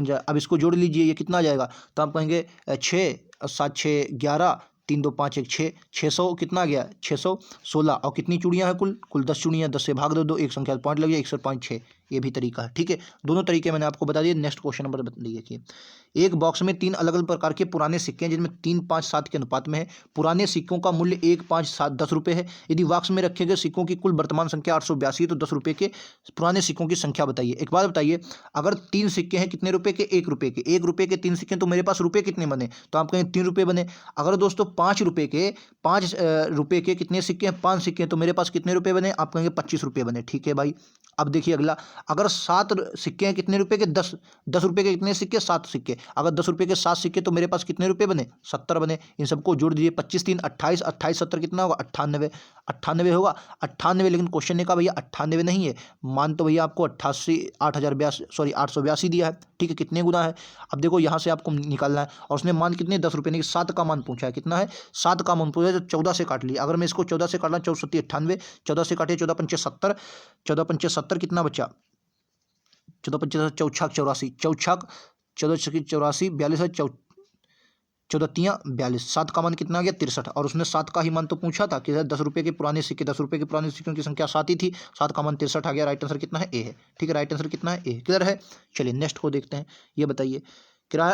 4, अब इसको जोड़ लीजिए, ये कितना आ जाएगा, तो आप कहेंगे 6 और 7 6 11, 3 2 5 1 6, 600 कितना आ गया, 616। और कितनी चूड़ियाँ हैं, कुल 10 चूड़ियाँ, 10 से भाग दो, एक संख्या पॉइंट लग गया, 61.6। ये भी तरीका है। ठीक है, दोनों तरीके मैंने आपको बता दिए। नेक्स्ट क्वेश्चन नंबर देखिए, एक बॉक्स में 3 अलग अलग प्रकार के पुराने सिक्के हैं, जिनमें 3 5 7 के अनुपात में है। पुराने सिक्कों का मूल्य 1 5 7 10 रुपये है। यदि बॉक्स में रखे गए सिक्कों की कुल वर्तमान संख्या 882 है, तो 10 रुपये के पुराने सिक्कों की संख्या बताइए। एक बात बताइए, अगर 3 सिक्के हैं कितने रुपए के, 1 रुपये के, 1 रुपये के 3 सिक्के, तो मेरे पास रुपये कितने बने, तो आप कहें 3 रुपये बने। अगर दोस्तों 5 रुपये के 5 रुपये के कितने सिक्के हैं, 5 सिक्के हैं, तो मेरे पास कितने रुपये बने, आप कहेंगे 25 रुपये बने। ठीक है भाई, अब देखिए अगला, अगर 7 सिक्के हैं कितने रुपए के, 10 10 रुपये के कितने सिक्के, 7 सिक्के। अगर 10 रुपये के 7 सिक्के, तो मेरे पास कितने रुपये बने, 70 बने। इन सबको जोड़ दीजिए, 25 3 28, 28 70 कितना होगा, 98 98 होगा, 98। लेकिन क्वेश्चन ने कहा भैया 98 नहीं है, मान तो भैया आपको 88 8082, सॉरी 882 दिया है। ठीक है, कितने गुना है, अब देखो यहाँ से आपको निकालना है, और उसने मान कितने, 10 रुपये नहीं, 7 का मान पूछा है, कितना है, 7 का मान पूछा है, तो 14 से काट लिया। अगर मैं इसको 14 से काटना, 14 7 98, 14 से काटिए, 14 5 70, 14 5 70 कितना बचा, 14 5 चौछाक 84, चौछाक 14 84, 42 है, 14 तियाँ 42, 7 का मान कितना आ गया 63, और उसने 7 का ही मान तो पूछा था कि 10 रुपये के पुराने सिक्के, 10 रुपये के पुराने सिक्कों की संख्या 7 ही थी, 7 का मान 63 आ गया। राइट आंसर कितना है ए है। ठीक है, राइट आंसर कितना है ए। क्लियर है। चलिए नेक्स्ट को देखते हैं। ये बताइए, किराया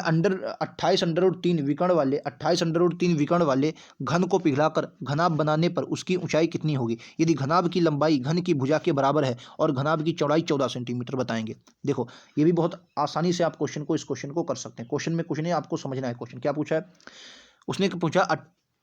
28 अंडर रूट 3 विकर्ण वाले 28 अंडर रूट 3 विकर्ण वाले घन को पिघलाकर घनाभ बनाने पर उसकी ऊंचाई कितनी होगी यदि घनाभ की लंबाई घन की भुजा के बराबर है और घनाभ की चौड़ाई 14 सेंटीमीटर बताएंगे। देखो ये भी बहुत आसानी से आप इस क्वेश्चन को कर सकते हैं। क्वेश्चन में कुछ नहीं, आपको समझना है क्वेश्चन क्या पूछा है। उसने पूछा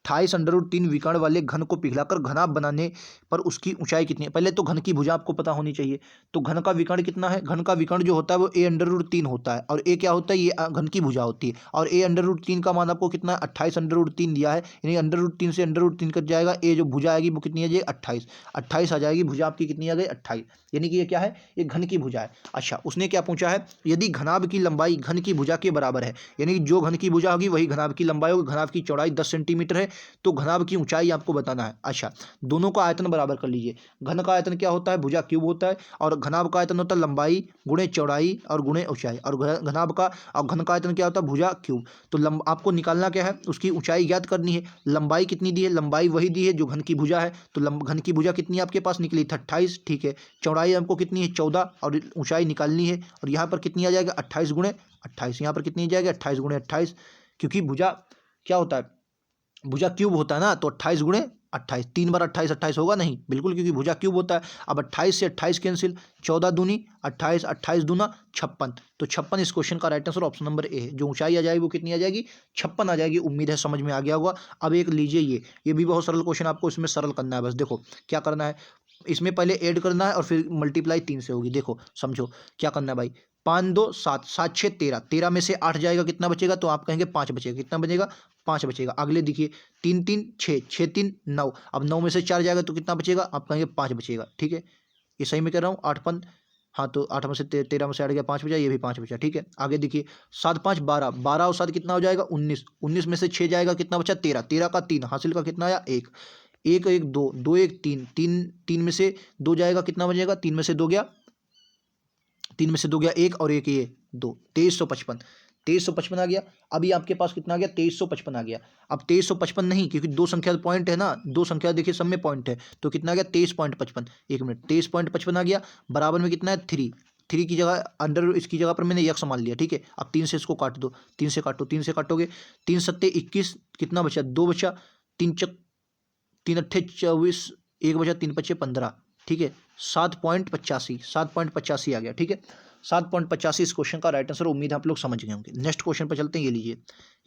28 अंडर रूट 3 विकर्ण वाले घन को पिघलाकर घनाभ बनाने पर उसकी ऊंचाई कितनी है। पहले तो घन की भुजा आपको पता होनी चाहिए। तो घन का विकर्ण कितना है, घन का विकर्ण जो होता है वो a अंडर रूट 3 होता है, और a क्या होता है, ये घन की भुजा होती है। और a अंडर रूट 3 का मान आपको कितना है 28 अंडर रूट 3 दिया है, यानी अंडर रूट 3 से अंडर रूट 3 कट जाएगा, a जो भुजा आएगी वो कितनी आ जाएगी 28, 28 आ जाएगी भुजा आपकी कितनी आ गई 28, यानी कि ये क्या है, ये घन की भुजा है। अच्छा उसने क्या पूछा है, यदि घनाभ की लंबाई घन की भुजा के बराबर है, यानी कि जो घन की भुजा होगी वही घनाभ की लंबाई होगी। घनाभ की चौड़ाई 10 सेंटीमीटर है, तो घनाभ की ऊंचाई आपको बताना है। अच्छा दोनों का आयतन बराबर कर लीजिए। घन का आयतन क्या होता है, भुजा क्यूब होता है, और घनाभ का आयतन होता है लंबाई गुणे चौड़ाई और गुणे ऊंचाई, और घनाभ का और घन का आयतन क्या होता है, भुजा क्यूब। तो आपको निकालना क्या है, उसकी ऊंचाई ज्ञात करनी है। लंबाई कितनी दी है, लंबाई वही दी है जो घन की भुजा है, तो घन की भुजा कितनी आपके पास निकली 28, ठीक है। चौड़ाई हमको कितनी है 14, और ऊंचाई निकालनी है, और यहाँ पर कितनी आ जाएगा 28 गुणे 28, यहाँ पर कितनी आ जाएगी 28 गुणे 28, क्योंकि भुजा क्या होता है, भुजा क्यूब होता है ना, तो 28 गुणे 28, 3 बार 28 28 होगा नहीं, बिल्कुल, क्योंकि भुजा क्यूब होता है। अब 28 से 28 कैंसिल, 14 दूनी 28, 28 दूना 56, तो 56 इस क्वेश्चन का right answer option number A है। जो ऊंचाई आ जाएगी वो कितनी आ जाएगी 56 आ जाएगी। उम्मीद है समझ में आ गया होगा। अब एक लीजिए, ये भी बहुत सरल क्वेश्चन, आपको इसमें सरल करना है। बस देखो क्या करना है, इसमें पहले ऐड करना है और फिर मल्टीप्लाई 3 से होगी। देखो समझो क्या करना है भाई, 5 2 7, 7 6 13, 13 में से 8 जाएगा, कितना बचेगा, तो आप कहेंगे 5 बचेगा, कितना बचेगा 5 बचेगा। अगले देखिए 3 3 6, 6 3 9, अब 9 में से 4 जाएगा तो कितना बचेगा, आप कहेंगे 5 बचेगा। ठीक है, ये सही में कह रहा हूँ 8 5, हाँ तो 8 में से 13 में से 8 गया 5 बचा, ये भी 5 बचा। ठीक है, आगे देखिए 7 5 12, 12 और 7 कितना हो जाएगा 19, 19 में से 6 जाएगा, कितना बचा 13, 13 का 3 हासिल का कितना आया 1, 1 1 2, 2 1 3, 3 3 में से 2 जाएगा, कितना बचेगा, 3 में से 2 गया, 3 में से 2 गया 1, और 1 ये 2, 2355, 2355 आ गया। अभी आपके पास कितना आ गया 2355 आ गया। अब 2355 नहीं, क्योंकि दो संख्या पॉइंट है ना, दो संख्या देखिए सब में पॉइंट है, तो कितना आ गया 23.55, एक मिनट 23.55 आ गया। बराबर में कितना है 3, 3 की जगह अंडर इसकी जगह पर मैंने यक्स मान लिया। ठीक है, अब 3 से इसको काट दो, 3 से काटो, 3 से काटोगे 3 सत्ते 21, कितना बचा 2 बचा, 3 अट्ठे 24, 1 बचा, 3 पच्चे 15। ठीक है, 7.85, 7.85 आ गया। ठीक है, 7.85 इस क्वेश्चन का राइट आंसर। उम्मीद है आप लोग समझ गए होंगे। नेक्स्ट क्वेश्चन पर चलते हैं। ये लीजिए,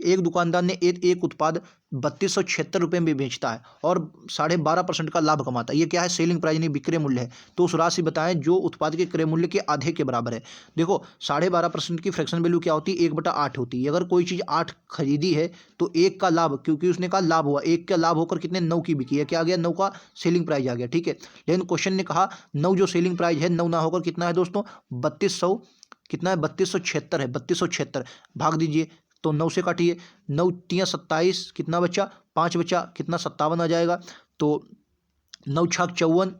एक दुकानदार ने एक उत्पाद 3276 रुपये में बेचता है और 12.5% का लाभ कमाता है। ये क्या है, सेलिंग प्राइस यानी विक्रय मूल्य है। तो उस राशि बताएं जो उत्पाद के क्रय मूल्य के आधे के बराबर है। देखो 12.5% की फ्रैक्शन वैल्यू क्या होती है, 1/8 होती है। अगर कोई चीज़ 8 खरीदी है तो 1 का लाभ, क्योंकि उसने कहा लाभ हुआ, 1 का लाभ होकर कितने 9 की बिकी है, क्या आ गया 9 का सेलिंग प्राइस आ गया। ठीक है, लेकिन क्वेश्चन ने कहा 9 जो सेलिंग प्राइस है 9 ना होकर कितना है दोस्तों 3200, कितना है 3276 है, 3276 भाग दीजिए, तो 9 से काटिए, 9 तियाँ 27, कितना बचा 5 बचा, कितना 57 आ जाएगा। तो 9 छाक 54,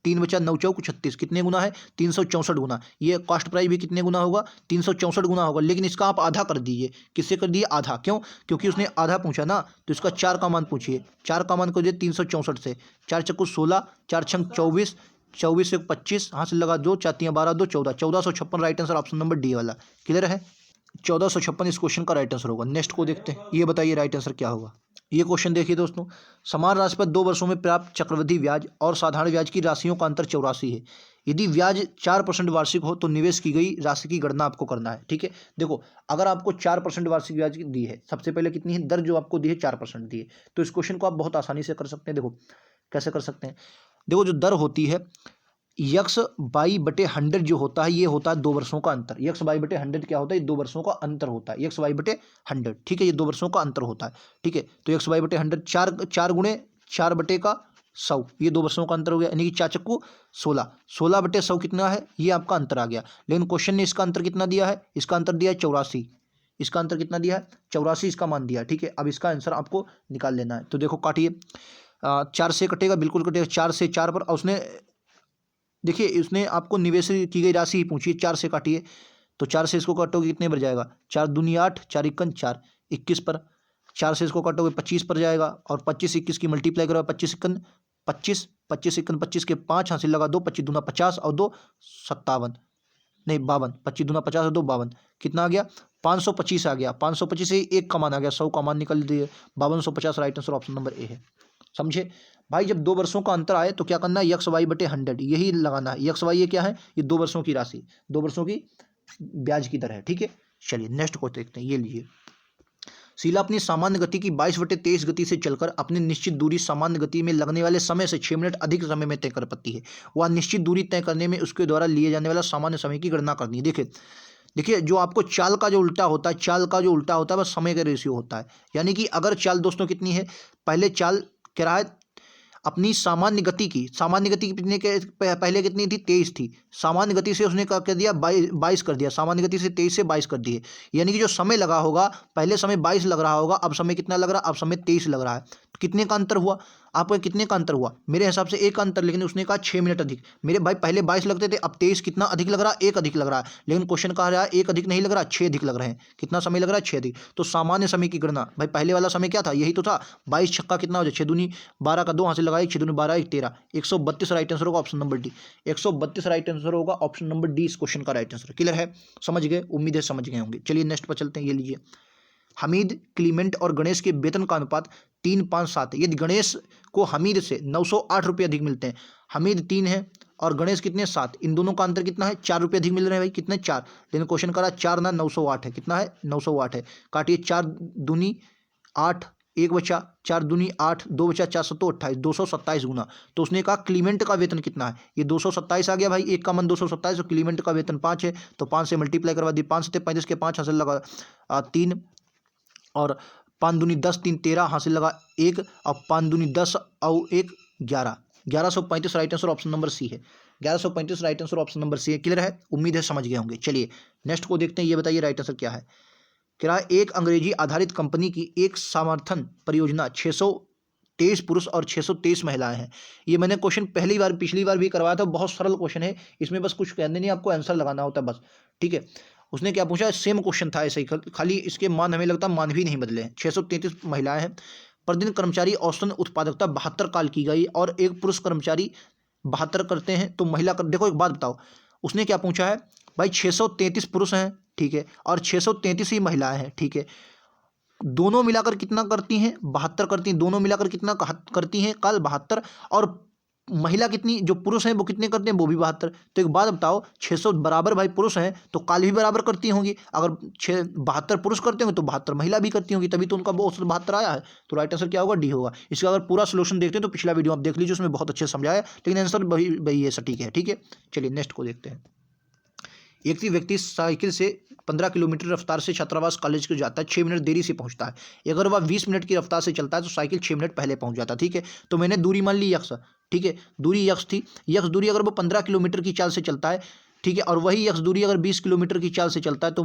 3 बचा, 9 चौक 36, कितने गुना है 364 गुना। ये कॉस्ट प्राइस भी कितने गुना होगा 364 गुना होगा। लेकिन इसका आप आधा कर दीजिए, किससे कर दिए आधा, क्यों, क्योंकि उसने आधा पूछा ना, तो इसका 4 का मान पूछिए, 4 का मान कर दिए 364 से, 4 चक्कू 16, 4 छंग 24, 24 से 25, हाथ से लगा 2, 4 तियाँ 12, 2 14, 1456 right answer option number D वाला। क्लियर है, 1456 इस क्वेश्चन का राइट आंसर होगा। नेक्स्ट को देखते हैं, ये बताइए राइट आंसर क्या होगा। ये क्वेश्चन देखिए दोस्तों, समान राशि पर 2 वर्षों में प्राप्त चक्रवृद्धि ब्याज और साधारण ब्याज की राशियों का अंतर 84 है। यदि ब्याज 4% वार्षिक हो तो निवेश की गई राशि की गणना आपको करना है। ठीक है, देखो अगर आपको 4% वार्षिक ब्याज की दी है, सबसे पहले कितनी है दर जो आपको दी है 4% दी है, तो इस क्वेश्चन को आप बहुत आसानी से कर सकते हैं। देखो कैसे कर सकते हैं, देखो जो दर होती है यक्स बाई बटे 100 जो होता है, ये होता है 2 वर्षों का अंतर। यक्स बाई बटे 100 क्या होता है, 2 वर्षों का अंतर होता है, यक्स बाई बटे 100। ठीक है, ये 2 वर्षों का अंतर होता है। ठीक है, तो यक्स बाई बटे 100, 4 गुणे 4 बटे का 100, ये 2 वर्षों का अंतर हो गया, यानी कि 4 चक्कू 16, 16 बटे 100 कितना है, ये आपका अंतर आ गया। लेकिन क्वेश्चन ने इसका अंतर कितना दिया है, इसका अंतर दिया है 84, इसका अंतर कितना दिया है 84 इसका मान दिया। ठीक है, अब इसका आंसर आपको निकाल लेना है। तो देखो काटिए, 4 से कटेगा, बिल्कुल कटेगा, 4 से 4 पर, और उसने देखिए उसने आपको निवेश की गई राशि ही पूछी है, 4 से काटिए, तो 4 से इसको काटोगे कितने बढ़ जाएगा, 4 दूनी 8, 4 इक्कन 4, 21 पर 4 से इसको काटोगे 25 पर जाएगा, और 25 21 की मल्टीप्लाई करोगे 25 इक्कन 25, 25 इक्कन 25 के 5 हासिल लगा 2, 25 दूना 50 और 2 57, नहीं 52, 25 दूना 50 और 2 52, कितना आ गया 525 आ गया। 525 से एक का मान आ गया, 100 का मान निकल दिए 5250। Right answer option number A है। समझे भाई, जब 2 वर्षों का अंतर आए तो क्या करना है, यक्स वाई बटे 100 यही लगाना है। यक्स वाई ये क्या है, ये 2 वर्षों की राशि, 2 वर्षों की ब्याज की दर है। ठीक है, चलिए नेक्स्ट को देखते हैं। ये लीजिए, शीला अपनी सामान्य गति की 22/23 गति से चलकर अपनी निश्चित दूरी सामान्य गति में लगने वाले समय से 6 मिनट अधिक समय में तय कर पाती है। वह निश्चित दूरी तय करने में उसके द्वारा लिए जाने वाला सामान्य समय की गणना करनी है। देखिए देखिए, जो आपको चाल का जो उल्टा होता है, चाल का जो उल्टा होता है वह समय का रेशियो होता है। यानी कि अगर चाल दोस्तों कितनी है, पहले चाल क्या रहा है, अपनी सामान्य गति की, सामान्य गति कितने के पहले कितनी थी, 23 थी। सामान्य गति से उसने क्या कर दिया, 22 कर दिया। सामान्य गति से 23 से 22 कर दिए। यानी कि जो समय लगा होगा, पहले समय 22 लग रहा होगा, अब समय कितना लग रहा है, अब समय 23 लग रहा है। तो कितने का अंतर हुआ, आपका कितने का अंतर हुआ, मेरे हिसाब से एक अंतर, लेकिन उसने कहा 6 मिनट अधिक। मेरे भाई पहले 22 लगते थे, अब 23, कितना अधिक लग रहा है, एक अधिक लग रहा है। लेकिन क्वेश्चन कहा रहा है एक अधिक नहीं लग रहा, 6 अधिक लग रहे हैं। कितना समय लग रहा है, 6 अधिक। तो सामान्य समय की गणना, भाई पहले वाला समय क्या था, यही तो था। 22 छक्का कितना हो जाए, 6 दूनी 12 का 2 हाथ से लगाए, 6 दूनी 12 1 13, 132 राइट आंसर होगा option number D. 132 right answer होगा ऑप्शन नंबर डी इस क्वेश्चन का राइट आंसर। क्लियर है, समझ गए, उम्मीद है समझ गए होंगे। चलिए नेक्स्ट पर चलते हैं। ये लीजिए, हमीद, क्लीमेंट और गणेश के वेतन का अनुपात 3:5:7 है। यदि गणेश को हमीद से 908 रुपये अधिक मिलते हैं, हमीद 3 है और गणेश कितने 7, इन दोनों का अंतर कितना है, 4 रुपये अधिक मिल रहे हैं भाई, कितने 4। लेकिन क्वेश्चन करा 4 ना 908 है, कितना है 908 है। काटिए, 4 दूनी 8, 1 बचा, 4 दूनी 8, 2 बचा, 4 7 28, 227 गुना। तो उसने कहा क्लीमेंट का वेतन कितना है, ये 227 आ गया भाई, एक का मन 227, तो क्लीमेंट का वेतन 5 है, तो 5 से मल्टीप्लाई करवा दी, 5 से 35 के 5 हासिल लगा 3, और 5 दूनी 10, 3 13 हासिल लगा 1, और 5 दूनी 10 और 1 11, 1135 right answer option number C है। 1135 right answer option number C है। क्लियर है, उम्मीद है समझ गए होंगे। चलिए नेक्स्ट को देखते हैं। ये बताइए राइट आंसर क्या है। क्या एक अंग्रेजी आधारित कंपनी की एक समर्थन परियोजना 623 पुरुष और 623 महिलाएं हैं। ये मैंने क्वेश्चन पिछली बार भी करवाया था, बहुत सरल क्वेश्चन है, इसमें बस कुछ कहने नहीं, आपको आंसर लगाना होता है बस। ठीक है, उसने क्या पूछा, सेम क्वेश्चन था ऐसे ही, खाली इसके मान हमें लगता है मान भी नहीं बदले हैं। 633 महिलाएं हैं। प्रतिदिन कर्मचारी औसतन उत्पादकता 72 काल की गई, और एक पुरुष कर्मचारी 72 करते हैं, तो महिला देखो एक बात बताओ, उसने क्या पूछा है भाई, 633 पुरुष हैं, ठीक है, और 633 ही महिलाएं हैं, ठीक है, दोनों मिलाकर कितना करती हैं, 72 करती हैं, दोनों मिलाकर कितना करती हैं काल, 72, और महिला कितनी, जो पुरुष हैं वो कितने करते हैं, वो भी 72। तो एक बात बताओ, 600 बराबर भाई पुरुष हैं तो काल भी बराबर करती होंगी, अगर 72 पुरुष करते होंगे तो 72 महिला भी करती होंगी, तभी तो उनका वो 72 आया है। तो राइट आंसर क्या होगा, डी होगा। इसका अगर पूरा सोल्यूशन देखते हैं तो पिछला वीडियो आप देख लीजिए, उसमें बहुत अच्छे समझाया है, लेकिन आंसर वही है, सटीक है। ठीक है, चलिए नेक्स्ट को देखते हैं। एक भी व्यक्ति साइकिल से 15 किलोमीटर रफ्तार से छात्रावास कॉलेज को जाता है, 6 मिनट देरी से पहुंचता है। अगर वह 20 मिनट की रफ्तार से चलता है तो साइकिल 6 मिनट पहले पहुंच जाता है। ठीक है, तो मैंने दूरी मान ली यक्स, ठीक है, दूरी यक्स थी, यक्स दूरी अगर वो 15 किलोमीटर की चाल से चलता है, ठीक है, और वही यक्स दूरी अगर 20 किलोमीटर की चाल से चलता है, तो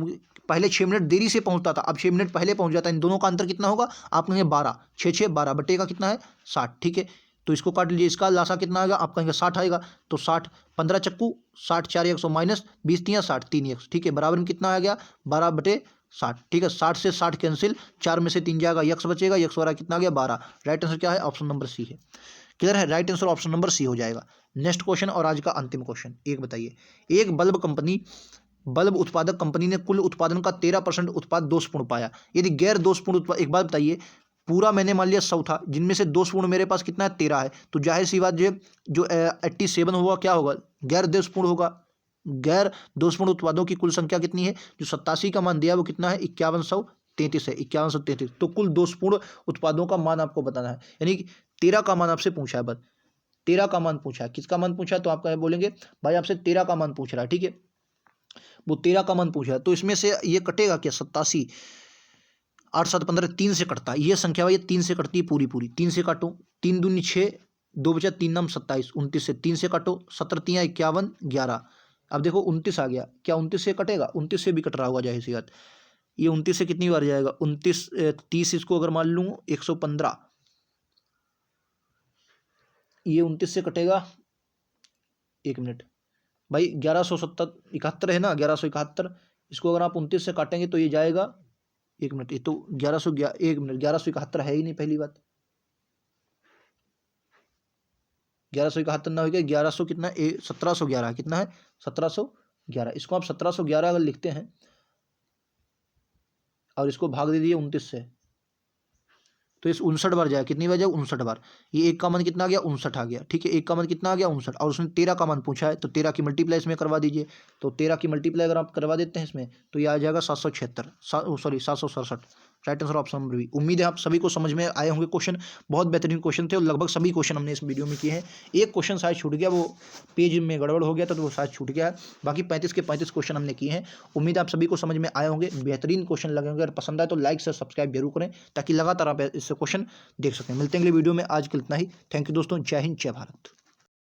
पहले 6 मिनट देरी से पहुंचता था, अब 6 मिनट पहले पहुंच जाता है। इन दोनों का अंतर कितना होगा, आप कहेंगे 12, 6 6 12 बटे का कितना है 60। ठीक है, तो इसको काट लीजिए, इसका लासा कितना आएगा, आप कहेंगे 60 आएगा, तो 60, 15 चक्कू 60, 4 100 माइनस 20 3 60, 3 100, ठीक है, बराबर में कितना आ गया 12/60। ठीक है, 60 से 60 कैंसिल, 4 में से 3 जाएगा, यक्स बचेगा, यक्स वाला कितना आ गया 12। राइट आंसर क्या है, ऑप्शन नंबर सी है। क्लियर है, right answer option number C हो जाएगा। नेक्स्ट क्वेश्चन और आज का अंतिम क्वेश्चन, एक बताइए, एक बल्ब उत्पादक कंपनी ने कुल उत्पादन का 13% उत्पाद दोषपूर्ण पाया। यदि गैर दोषपूर्ण उत्पाद, एक बात बताइए, पूरा मैंने मान लिया 100 था, जिनमें से दोषपूर्ण मेरे पास कितना है 13 है, तो जाहिर सी बात जो 87 होगा क्या होगा, गैर दोषपूर्ण होगा। गैर दोषपूर्ण उत्पादों की कुल संख्या कितनी है, जो 87 का मान दिया वो कितना है 5133 है, 5133। तो कुल दोषपूर्ण उत्पादों का मान आपको बताना है, यानी 13 का मान आपसे पूछा है, बस 13 का मान पूछा है। किसका मान पूछा है, तो आप बोलेंगे भाई आपसे 13 का मान पूछ रहा है, ठीक है, वो 13 का मान पूछा है, तो इसमें से ये कटेगा क्या, 87, 8 7 15, 3 से कटता है ये संख्या, भाई 3 से कटती है पूरी पूरी, 3 से काटो, 3 दूनी 6, 2 बचा 3 नाम 27, 29 से 3 से काटो, 17 3 51 11। अब देखो 29 आ गया, क्या 29 से कटेगा, 29 से भी कट रहा होगा जाहिर सी बात। ये 29 से कितनी बार जाएगा, 29 30, इसको अगर मान लूँ 115, ये 29 से कटेगा, 1 मिनट भाई, 1171 है ना, 1171, इसको अगर आप 29 से काटेंगे तो ये जाएगा एक मिनट, ये तो 1100, एक मिनट, 1171 है ही नहीं पहली बात। 1171 ना हो गया, 1100 कितना, 1711 कितना है, 1711। इसको आप 1711 अगर लिखते हैं और इसको भाग दे दिए 29 से, तो इस 59 बार जाए, कितनी बार जाए, 59 बार। ये एक का मान कितना आ गया, 59 आ गया, ठीक है। एक का मान कितना आ गया, 59, और उसने 13 का मान पूछा है, तो 13 की मल्टीप्लाई इसमें करवा दीजिए। तो 13 की मल्टीप्लाई अगर आप करवा देते हैं इसमें, तो ये आ जाएगा 776, sorry 767। Right answer option number B. उम्मीद है आप सभी को समझ में आए होंगे क्वेश्चन। बहुत बेहतरीन क्वेश्चन थे और लगभग सभी क्वेश्चन हमने इस वीडियो में किए हैं। एक क्वेश्चन शायद छूट गया, वो पेज में गड़बड़ हो गया था तो वो शायद छूट गया है। बाकी 35 के 35 क्वेश्चन हमने किए हैं। उम्मीद है आप सभी को समझ में आए होंगे, बेहतरीन क्वेश्चन लगे होंगे। अगर पसंद आए तो लाइक से सब्सक्राइब जरूर करें, ताकि लगातार आप इससे क्वेश्चन देख सकें। मिलते हैं अगले वीडियो में, आज के लिए इतना ही। थैंक यू दोस्तों, जय हिंद, जय भारत।